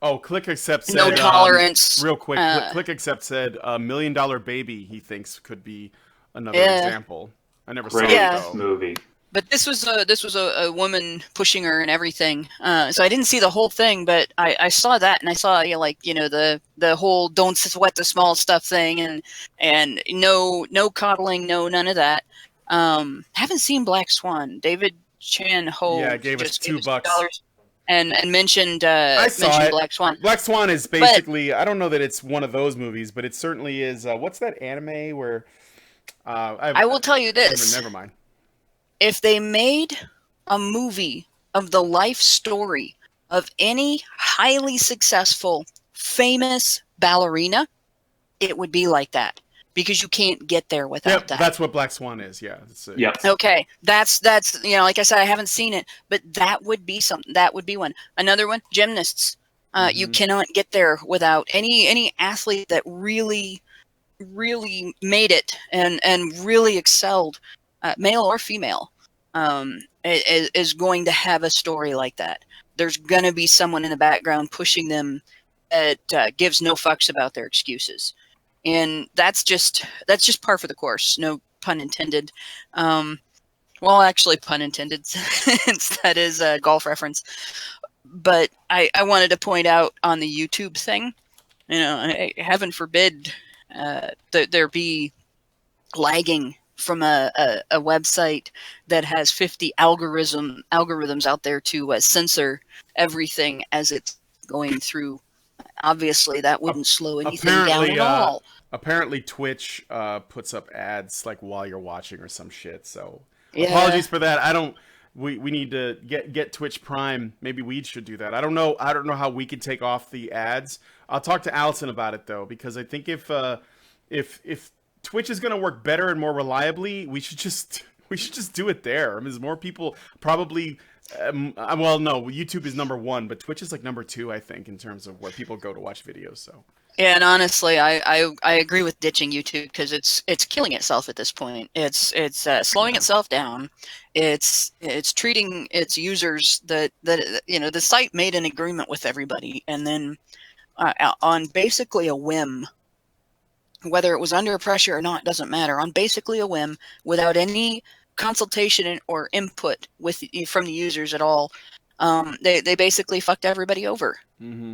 Oh, Click Accept said no tolerance. Real quick, Click Accept said $1 Million Baby he thinks could be another example. I never saw it though. Movie. But this was a woman pushing her and everything. So I didn't see the whole thing, but I saw that, and I saw the whole don't sweat the small stuff thing, and no coddling, none of that. Haven't seen Black Swan. David Chan Ho gave us $2 and mentioned Black Swan. Black Swan is basically, I don't know that it's one of those movies, but it certainly is. What's that anime where? I will tell you this. Never mind. If they made a movie of the life story of any highly successful, famous ballerina, it would be like that. Because you can't get there without that. That's what Black Swan is, yeah. Yep. Okay, that's like I said, I haven't seen it, but that would be something. That would be one. Another one, gymnasts. You cannot get there without any athlete that really, really made it and really excelled, male or female, is going to have a story like that. There's going to be someone in the background pushing them that gives no fucks about their excuses. And that's just par for the course. No pun intended. Well, actually, pun intended, since that is a golf reference. But I wanted to point out on the YouTube thing, heaven forbid there be lagging from a website that has 50 algorithms out there to censor everything as it's going through. Obviously, that wouldn't slow anything down at all. Apparently, Twitch puts up ads like while you're watching or some shit. So apologies for that. We need to get Twitch Prime. Maybe we should do that. I don't know how we can take off the ads. I'll talk to Allison about it though, because I think if Twitch is going to work better and more reliably, we should just do it there. I mean, there's more people probably. Well, no, YouTube is number 1, but Twitch is like number 2, I think, in terms of where people go to watch videos. So. Yeah, and honestly, I agree with ditching YouTube because it's killing itself at this point. It's slowing itself down. It's treating its users that the site made an agreement with everybody, and then on basically a whim, whether it was under pressure or not doesn't matter. On basically a whim, without any consultation or input from the users at all, they basically fucked everybody over.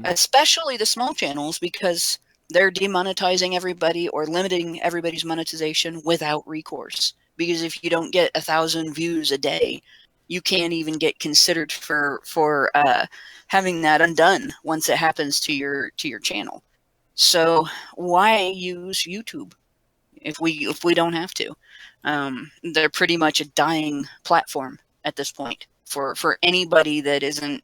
Especially the small channels, because they're demonetizing everybody or limiting everybody's monetization without recourse. Because if you don't get 1,000 views a day, you can't even get considered for having that undone once it happens to your channel. So why use YouTube if we don't have to? They're pretty much a dying platform at this point for anybody that isn't,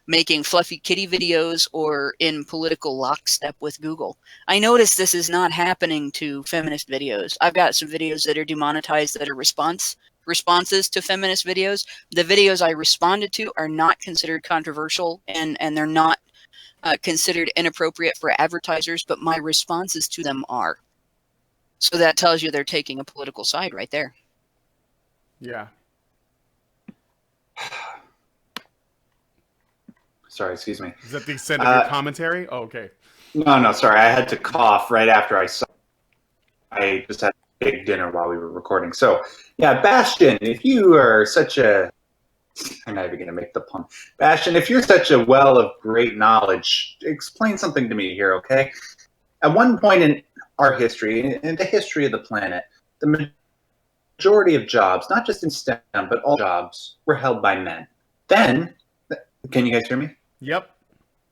making fluffy kitty videos or in political lockstep with Google. I notice this is not happening to feminist videos. I've got some videos that are demonetized that are responses to feminist videos. The videos I responded to are not considered controversial, and they're not considered inappropriate for advertisers, but my responses to them are. So that tells you they're taking a political side right there. Yeah. Sorry, excuse me. Is that the extent of your commentary? Oh, okay. No, sorry. I had to cough right after I saw. I just had a big dinner while we were recording. So, yeah, Bastion, if you are such a... I'm not even going to make the pun. Bastion, if you're such a well of great knowledge, explain something to me here, okay? At one point in our history, in the history of the planet, the majority of jobs, not just in STEM, but all jobs, were held by men. Then, can you guys hear me? Yep.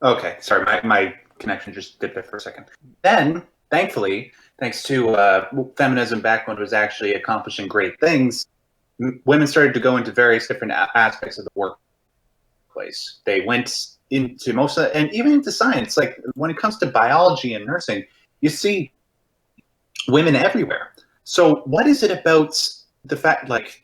Okay, sorry, my connection just dipped there for a second. Then, thankfully, thanks to feminism back when it was actually accomplishing great things, women started to go into various different aspects of the workplace. They went into and even into science. Like when it comes to biology and nursing, you see women everywhere. So what is it about the fact, like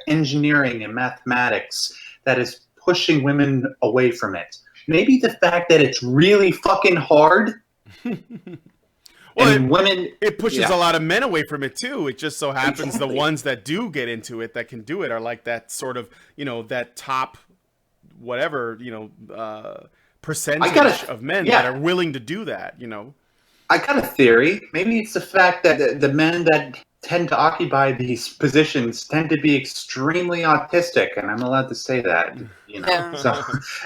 engineering and mathematics, that is pushing women away from it? Maybe the fact that it's really fucking hard. Well, and women, it pushes a lot of men away from it too. It just so happens the ones that do get into it, that can do it, are like that sort of, that top, whatever, percentage of men that are willing to do that, I got a theory. Maybe it's the fact that the men that tend to occupy these positions tend to be extremely autistic, and I'm allowed to say that, Yeah. So,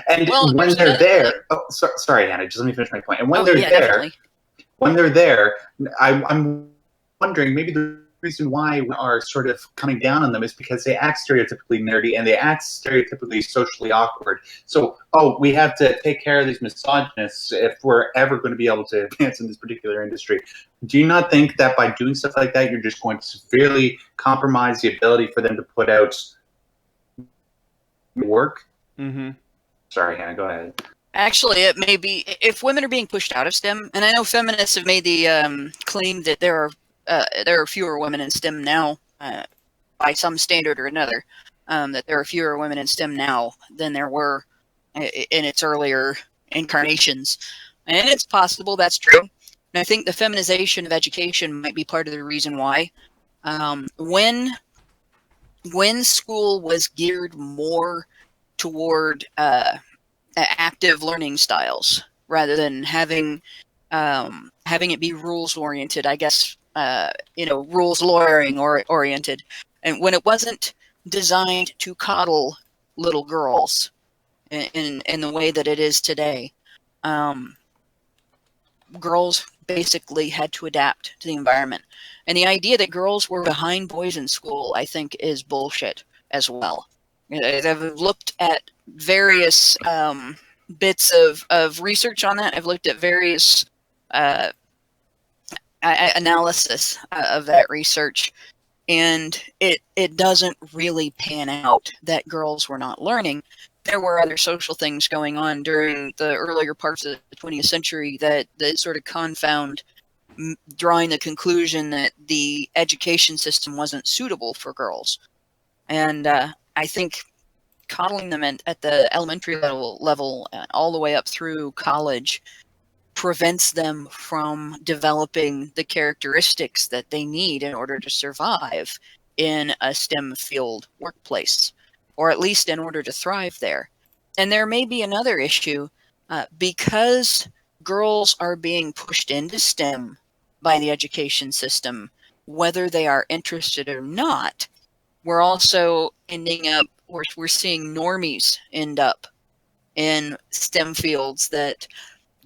and when they're there, sorry, Hannah, just let me finish my point. And when they're there, definitely. When they're there, I'm wondering maybe the reason why we are sort of coming down on them is because they act stereotypically nerdy and they act stereotypically socially awkward. So, we have to take care of these misogynists if we're ever going to be able to advance in this particular industry. Do you not think that by doing stuff like that, you're just going to severely compromise the ability for them to put out work? Mm-hmm. Sorry, Hannah, go ahead. Actually, it may be, if women are being pushed out of STEM, and I know feminists have made the claim that there are fewer women in STEM now, by some standard or another, that there are fewer women in STEM now than there were in its earlier incarnations. And it's possible that's true. And I think the feminization of education might be part of the reason why. When school was geared more toward active learning styles rather than having it be rules oriented, I guess, rules lawyering oriented, and when it wasn't designed to coddle little girls in the way that it is today, girls basically had to adapt to the environment. And the idea that girls were behind boys in school, I think, is bullshit as well. I've looked at various bits of research on that. I've looked at various analysis of that research, and it doesn't really pan out that girls were not learning. There were other social things going on during the earlier parts of the 20th century that sort of confound drawing the conclusion that the education system wasn't suitable for girls. And I think coddling them at the elementary level all the way up through college prevents them from developing the characteristics that they need in order to survive in a STEM field workplace, or at least in order to thrive there. And there may be another issue, because girls are being pushed into STEM by the education system, whether they are interested or not. We're also ending up, we're seeing normies end up in STEM fields that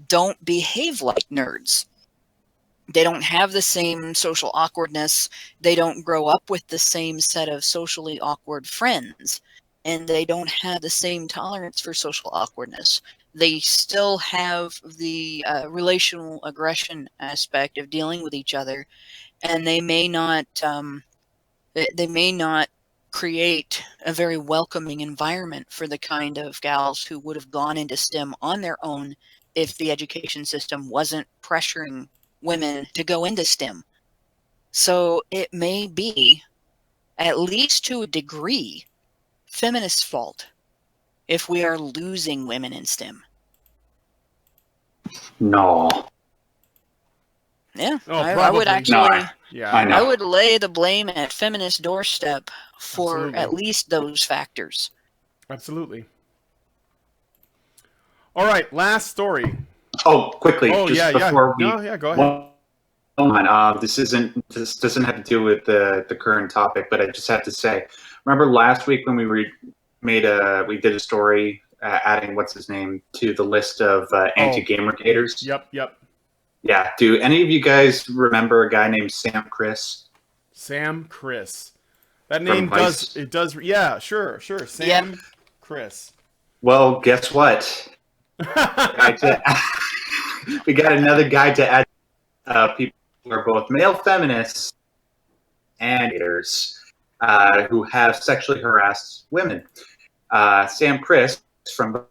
don't behave like nerds. They don't have the same social awkwardness. They don't grow up with the same set of socially awkward friends. And they don't have the same tolerance for social awkwardness. They still have the relational aggression aspect of dealing with each other. And they may not They may not create a very welcoming environment for the kind of gals who would have gone into STEM on their own if the education system wasn't pressuring women to go into STEM. So it may be, at least to a degree, feminists' fault if we are losing women in STEM. No. Yeah, Oh, I would actually. No, Yeah, I know. I would lay the blame at feminist doorstep for Absolutely. at least those factors. absolutely. All right, last story. Oh, quickly, Oh just yeah, yeah. before we. No, yeah, go ahead. This doesn't have to do with the current topic, but I just have to say, remember last week when we did a story adding what's his name to the list of anti-gamergators? Yep. Yeah. Do any of you guys remember a guy named Sam Chris? Sam Chris. That name Vice? does. Yeah, sure. Sam Chris. Well, guess what? We got another guy to add. People who are both male feminists and haters who have sexually harassed women. Sam Chris from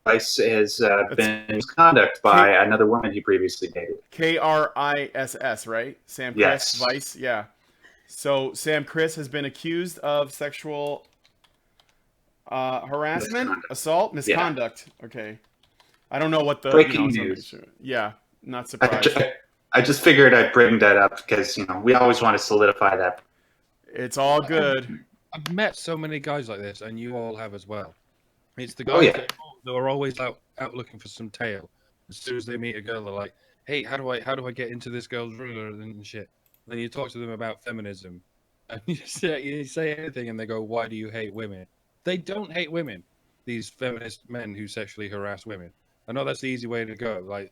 Vice has been misconduct by another woman he previously dated. Kriss, right? Sam Chris, Yes. Vice, yeah. So Sam Chris has been accused of sexual harassment, misconduct. Yeah. Okay. I don't know what the breaking news. Yeah, not surprised. I just figured I'd bring that up because we always want to solidify that. It's all good. I've met so many guys like this, and you all have as well. It's the guys that are always out looking for some tail. As soon as they meet a girl, they're like, "Hey, how do I get into this girl's room and shit?" Then you talk to them about feminism, and you say anything, and they go, "Why do you hate women?" They don't hate women. These feminist men who sexually harass women. I know that's the easy way to go. Like,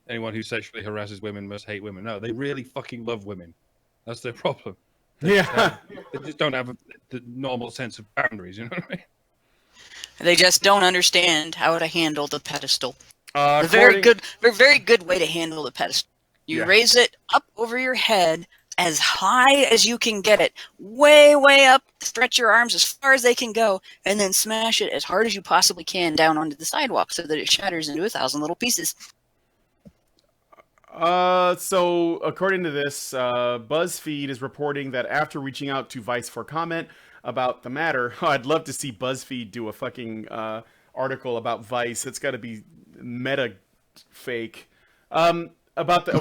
anyone who sexually harasses women must hate women. No, they really fucking love women. That's their problem. They just don't have the normal sense of boundaries, you know what I mean? They just don't understand how to handle the pedestal. A very According- good way to handle the pedestal. You raise it up over your head as high as you can get it, way, way up, stretch your arms as far as they can go, and then smash it as hard as you possibly can down onto the sidewalk so that it shatters into 1,000 little pieces. So according to this, BuzzFeed is reporting that after reaching out to Vice for comment about the matter, I'd love to see BuzzFeed do a fucking article about Vice. It's got to be meta fake. About the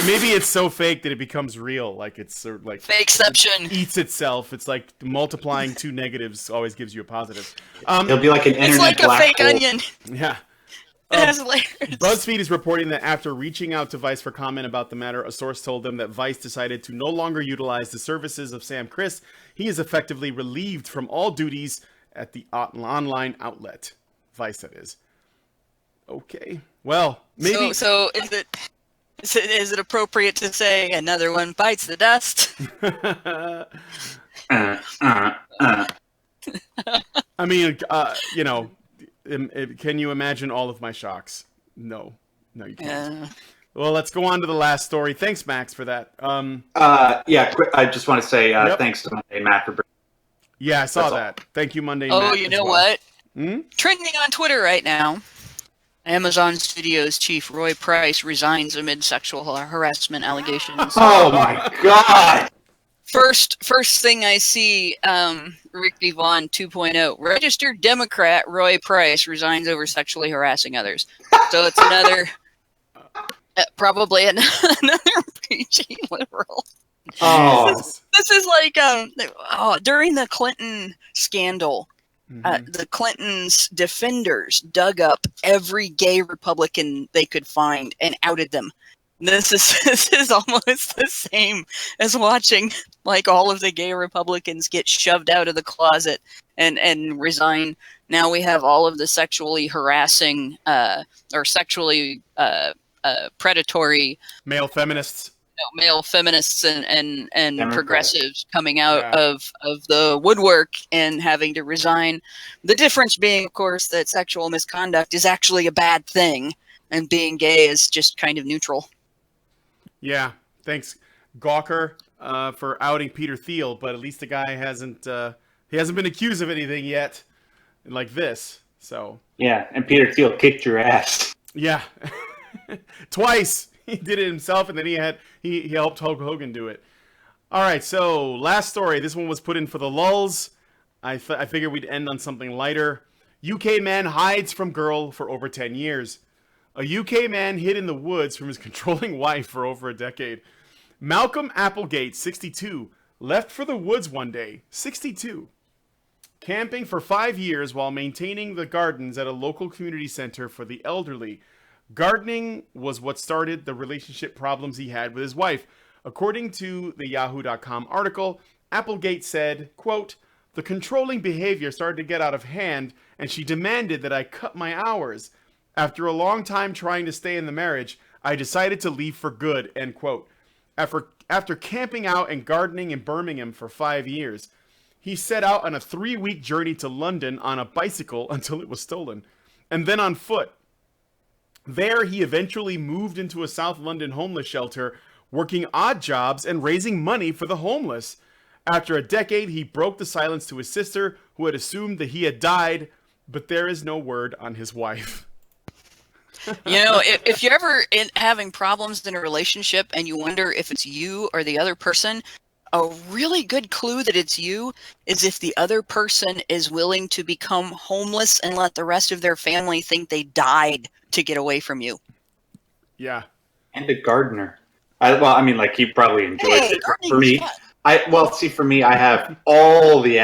maybe it's so fake that it becomes real, like it's sort of like Fakeception. It eats itself. It's like multiplying two negatives always gives you a positive. It'll be like an internet It's like a black fake hole. onion. Yeah. It has layers. BuzzFeed is reporting that after reaching out to Vice for comment about the matter, a source told them that Vice decided to no longer utilize the services of Sam Chris. He is effectively relieved from all duties at the online outlet. Vice, that is. Okay. Well, maybe. So is it appropriate to say another one bites the dust? I mean, can you imagine all of my shocks? No, you can't. Well, let's go on to the last story. Thanks, Max, for that. I just want to say thanks to Monday Matt for bringing. Yeah, I saw that. Thank you, Monday. Oh, Matt, you as know well. what? Trending on Twitter right now. Amazon Studios chief Roy Price resigns amid sexual harassment allegations. Oh my God! First thing I see, Ricky Vaughn 2.0. Registered Democrat Roy Price resigns over sexually harassing others. So it's another, probably another preaching liberal. Oh, This is like during the Clinton scandal. The Clintons' defenders dug up every gay Republican they could find and outed them. This is almost the same as watching like all of the gay Republicans get shoved out of the closet and resign. Now we have all of the sexually harassing or sexually predatory male feminists and progressives coming out of the woodwork and having to resign. The difference being, of course, that sexual misconduct is actually a bad thing and being gay is just kind of neutral. Yeah, thanks, Gawker. for outing Peter Thiel, but at least the guy hasn't been accused of anything yet, like this. So Yeah, and Peter Thiel kicked your ass. yeah, twice he did it himself, and then he helped Hulk Hogan do it. All right, so last story. This one was put in for the lulz. I figured we'd end on something lighter. UK man hides from girl for over 10 years. A UK man hid in the woods from his controlling wife for over a decade. Malcolm Applegate, 62, left for the woods one day, 62, camping for 5 years while maintaining the gardens at a local community center for the elderly. Gardening was what started the relationship problems he had with his wife. According to the Yahoo.com article, Applegate said, quote, "The controlling behavior started to get out of hand, and she demanded that I cut my hours. After a long time trying to stay in the marriage, I decided to leave for good," end quote. After camping out and gardening in Birmingham for 5 years, he set out on a 3-week journey to London on a bicycle until it was stolen, and then on foot. There, he eventually moved into a South London homeless shelter, working odd jobs and raising money for the homeless. After a decade, he broke the silence to his sister, who had assumed that he had died, but there is no word on his wife. You know, if you're ever having problems in a relationship and you wonder if it's you or the other person, a really good clue that it's you is if the other person is willing to become homeless and let the rest of their family think they died to get away from you. Yeah. And a gardener. Like he probably enjoys it. For me, for me, I have all the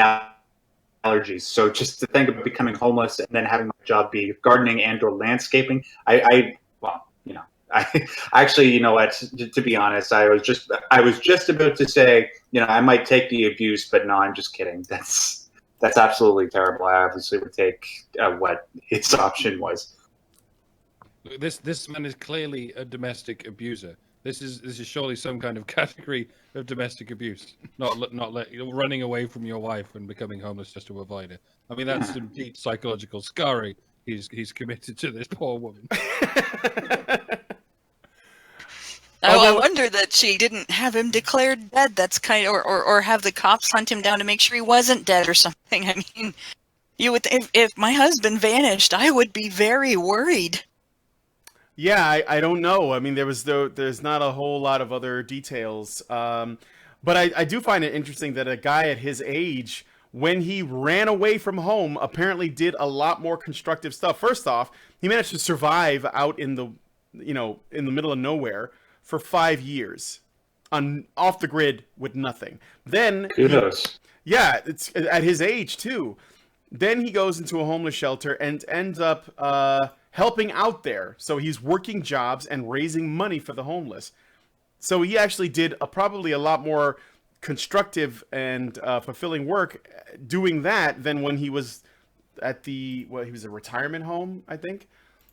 allergies. So just to think of becoming homeless and then having my job be gardening and or landscaping, I actually, you know what? To be honest, I was just about to say, I might take the abuse, but no, I'm just kidding. That's absolutely terrible. I obviously would take what his option was. This man is clearly a domestic abuser. This is surely some kind of category of domestic abuse. Not running away from your wife and becoming homeless just to avoid it. I mean, that's some deep psychological scarring he's committed to this poor woman. I wonder that she didn't have him declared dead. That's kind of, or have the cops hunt him down to make sure he wasn't dead or something. I mean, you would if my husband vanished, I would be very worried. Yeah, I don't know. I mean, there's not a whole lot of other details. But I do find it interesting that a guy at his age, when he ran away from home, apparently did a lot more constructive stuff. First off, he managed to survive out in the middle of nowhere for 5 years, off the grid with nothing. Then kudos. It's at his age too. Then he goes into a homeless shelter and ends up helping out there. So he's working jobs and raising money for the homeless. So he actually did probably a lot more constructive and fulfilling work doing that than when he was at he was a retirement home, I think,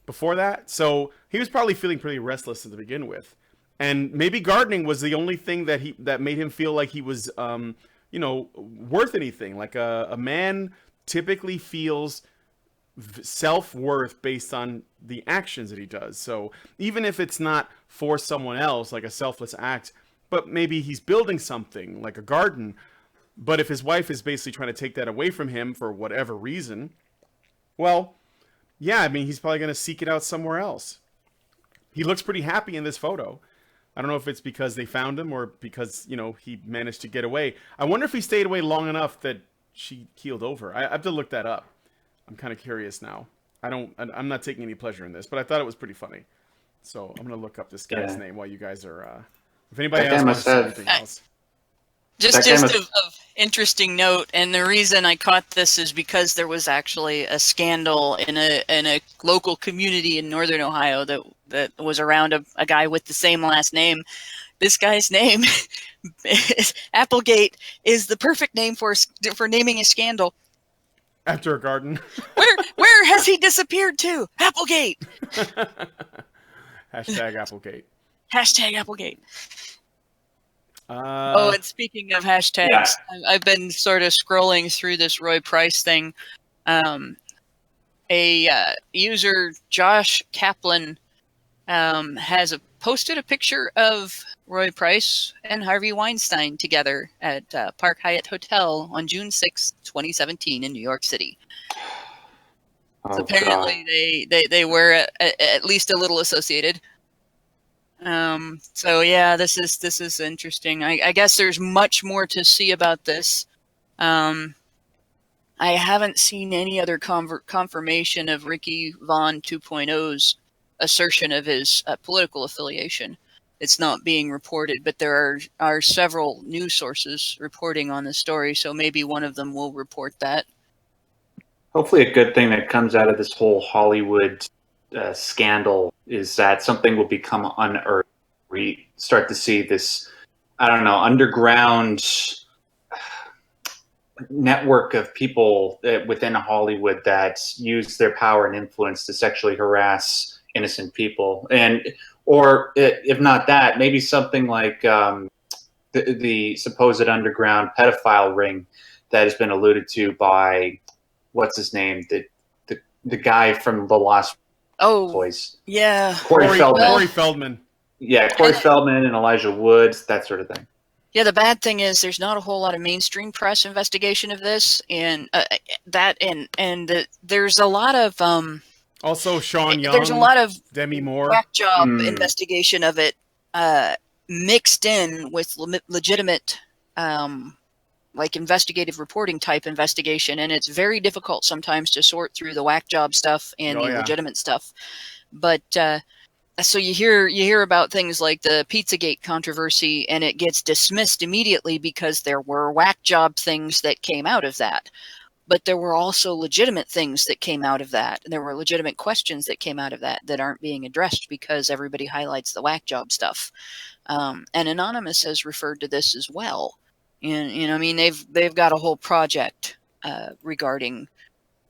before that. So he was probably feeling pretty restless to begin with. And maybe gardening was the only thing that made him feel like he was, worth anything. Like a man typically feels self-worth based on the actions that he does. So even if it's not for someone else, like a selfless act, but maybe he's building something like a garden, but if his wife is basically trying to take that away from him for whatever reason, well, yeah, I mean, he's probably going to seek it out somewhere else. He looks pretty happy in this photo. I don't know if it's because they found him or because, he managed to get away. I wonder if he stayed away long enough that she keeled over. I have to look that up. I'm kind of curious now. I'm not taking any pleasure in this, but I thought it was pretty funny. So I'm going to look up this guy's name while you guys are, if anybody else wants to say anything else. Just of interesting note, and the reason I caught this is because there was actually a scandal in a local community in northern Ohio that was around a guy with the same last name. This guy's name, Applegate, is the perfect name for naming a scandal. After a garden. Where has he disappeared to? Applegate. Hashtag Applegate. Hashtag Applegate. And speaking of hashtags, I've been sort of scrolling through this Roy Price thing. A user, Josh Kaplan, has posted a picture of Roy Price and Harvey Weinstein together at Park Hyatt Hotel on June 6, 2017 in New York City. Oh, So apparently they were at least a little associated. So yeah, this is interesting. I guess there's much more to see about this. I haven't seen any other confirmation of Ricky Vaughn 2.0's assertion of his political affiliation. It's not being reported, but there are several news sources reporting on the story, so maybe one of them will report that. Hopefully, a good thing that comes out of this whole Hollywood scandal is that something will become unearthed. We start to see this, I don't know, underground network of people within Hollywood that use their power and influence to sexually harass innocent people, or if not that, maybe something like the supposed underground pedophile ring that has been alluded to by what's his name, the guy from the Lost Boys, yeah, Corey Feldman. Corey Feldman. Yeah, Corey Feldman and Elijah Woods, that sort of thing. Yeah, the bad thing is there's not a whole lot of mainstream press investigation of this, and there's a lot of also Sean Young. There's a lot of Demi Moore whack job investigation of it mixed in with legitimate like investigative reporting type investigation, and it's very difficult sometimes to sort through the whack job stuff and the legitimate stuff. But so you hear about things like the Pizzagate controversy, and it gets dismissed immediately because there were whack job things that came out of that. But there were also legitimate things that came out of that. And there were legitimate questions that came out of that aren't being addressed because everybody highlights the whack job stuff. And Anonymous has referred to this as well. And I mean, they've got a whole project regarding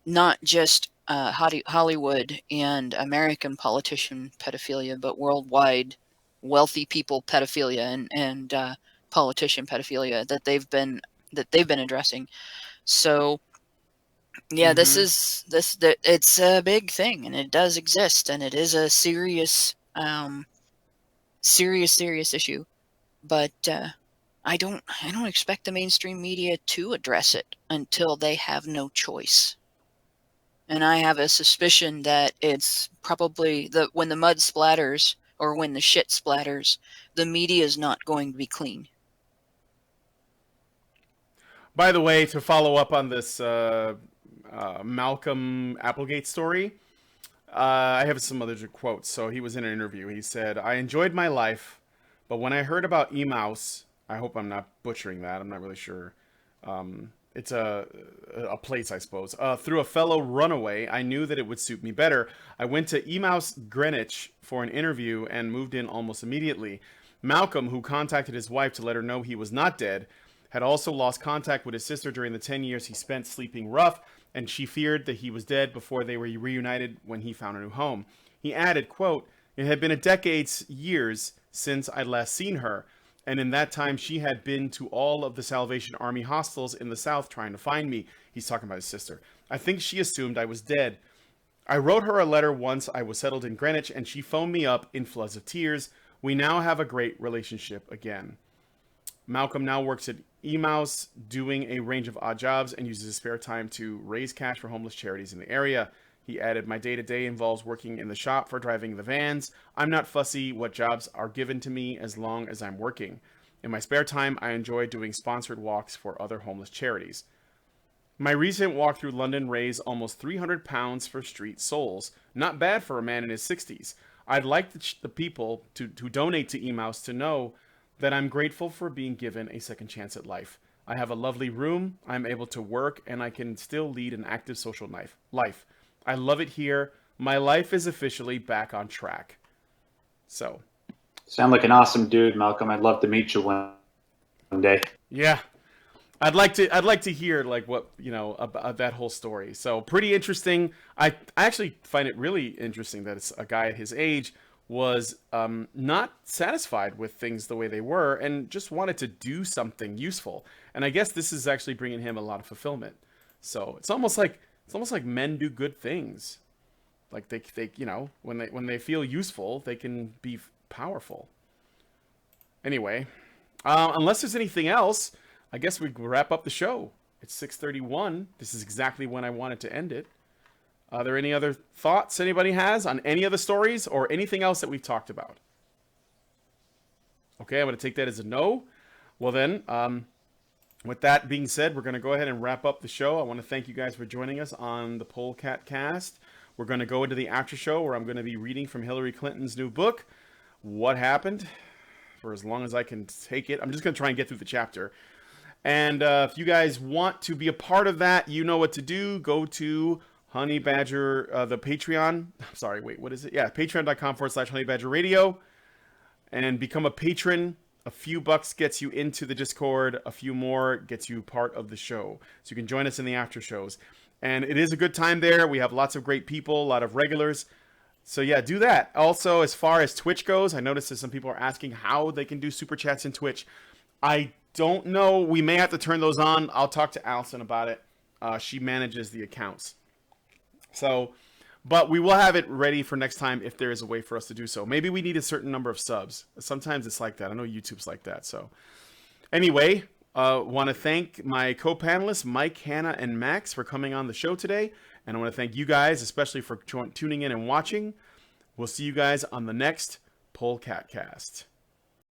not just Hollywood and American politician pedophilia, but worldwide wealthy people pedophilia and politician pedophilia that they've been addressing. So yeah, it's a big thing, and it does exist, and it is a serious issue. But I don't expect the mainstream media to address it until they have no choice. And I have a suspicion that it's probably when the mud splatters or when the shit splatters, the media is not going to be clean. By the way, to follow up on this Malcolm Applegate story, I have some other quotes. So he was in an interview. He said, "I enjoyed my life, but when I heard about E-Mouse, I hope I'm not butchering that. I'm not really sure. It's a place, I suppose. Through a fellow runaway, I knew that it would suit me better. I went to E-Mouse Greenwich for an interview and moved in almost immediately. Malcolm, who contacted his wife to let her know he was not dead, had also lost contact with his sister during the 10 years he spent sleeping rough, and she feared that he was dead before they were reunited when he found a new home. He added, quote, "It had been a decade's years since I'd last seen her, and in that time she had been to all of the Salvation Army hostels in the South trying to find me." He's talking about his sister. "I think she assumed I was dead. I wrote her a letter once I was settled in Greenwich, and she phoned me up in floods of tears. We now have a great relationship again." Malcolm now works at E-Mouse, doing a range of odd jobs, and uses his spare time to raise cash for homeless charities in the area. He added, "My day-to-day involves working in the shop for driving the vans. I'm not fussy what jobs are given to me as long as I'm working. In my spare time, I enjoy doing sponsored walks for other homeless charities. My recent walk through London raised almost £300 for Street Souls. Not bad for a man in his 60s. I'd like the people who donate to E-Mouse to know that I'm grateful for being given a second chance at life. I have a lovely room, I'm able to work, and I can still lead an active social life. I love it here. My life is officially back on track." So. Sound like an awesome dude, Malcolm. I'd love to meet you one day. Yeah. I'd like to hear like what, about that whole story. So pretty interesting. I actually find it really interesting that it's a guy at his age was not satisfied with things the way they were and just wanted to do something useful. And I guess this is actually bringing him a lot of fulfillment. So it's almost like men do good things. Like they when they feel useful, they can be powerful. Anyway, unless there's anything else, I guess we wrap up the show. It's 6:31. This is exactly when I wanted to end it. Are there any other thoughts anybody has on any of the stories or anything else that we've talked about? Okay, I'm going to take that as a no. Well then, with that being said, we're going to go ahead and wrap up the show. I want to thank you guys for joining us on the Polecat Cast. We're going to go into the after show where I'm going to be reading from Hillary Clinton's new book, What Happened, for as long as I can take it. I'm just going to try and get through the chapter. And if you guys want to be a part of that, you know what to do. Go to Honey Badger, the Patreon. Sorry, wait, what is it? Yeah, patreon.com/honeybadgerradio, and become a patron. A few bucks gets you into the Discord. A few more gets you part of the show. So you can join us in the after shows. And it is a good time there. We have lots of great people, a lot of regulars. So yeah, do that. Also, as far as Twitch goes, I noticed that some people are asking how they can do super chats in Twitch. I don't know. We may have to turn those on. I'll talk to Allison about it. She manages the accounts. So, but we will have it ready for next time if there is a way for us to do so. Maybe we need a certain number of subs. Sometimes it's like that. I know YouTube's like that. So anyway, want to thank my co-panelists, Mike, Hannah, and Max, for coming on the show today. And I want to thank you guys, especially for tuning in and watching. We'll see you guys on the next Polecat Cast.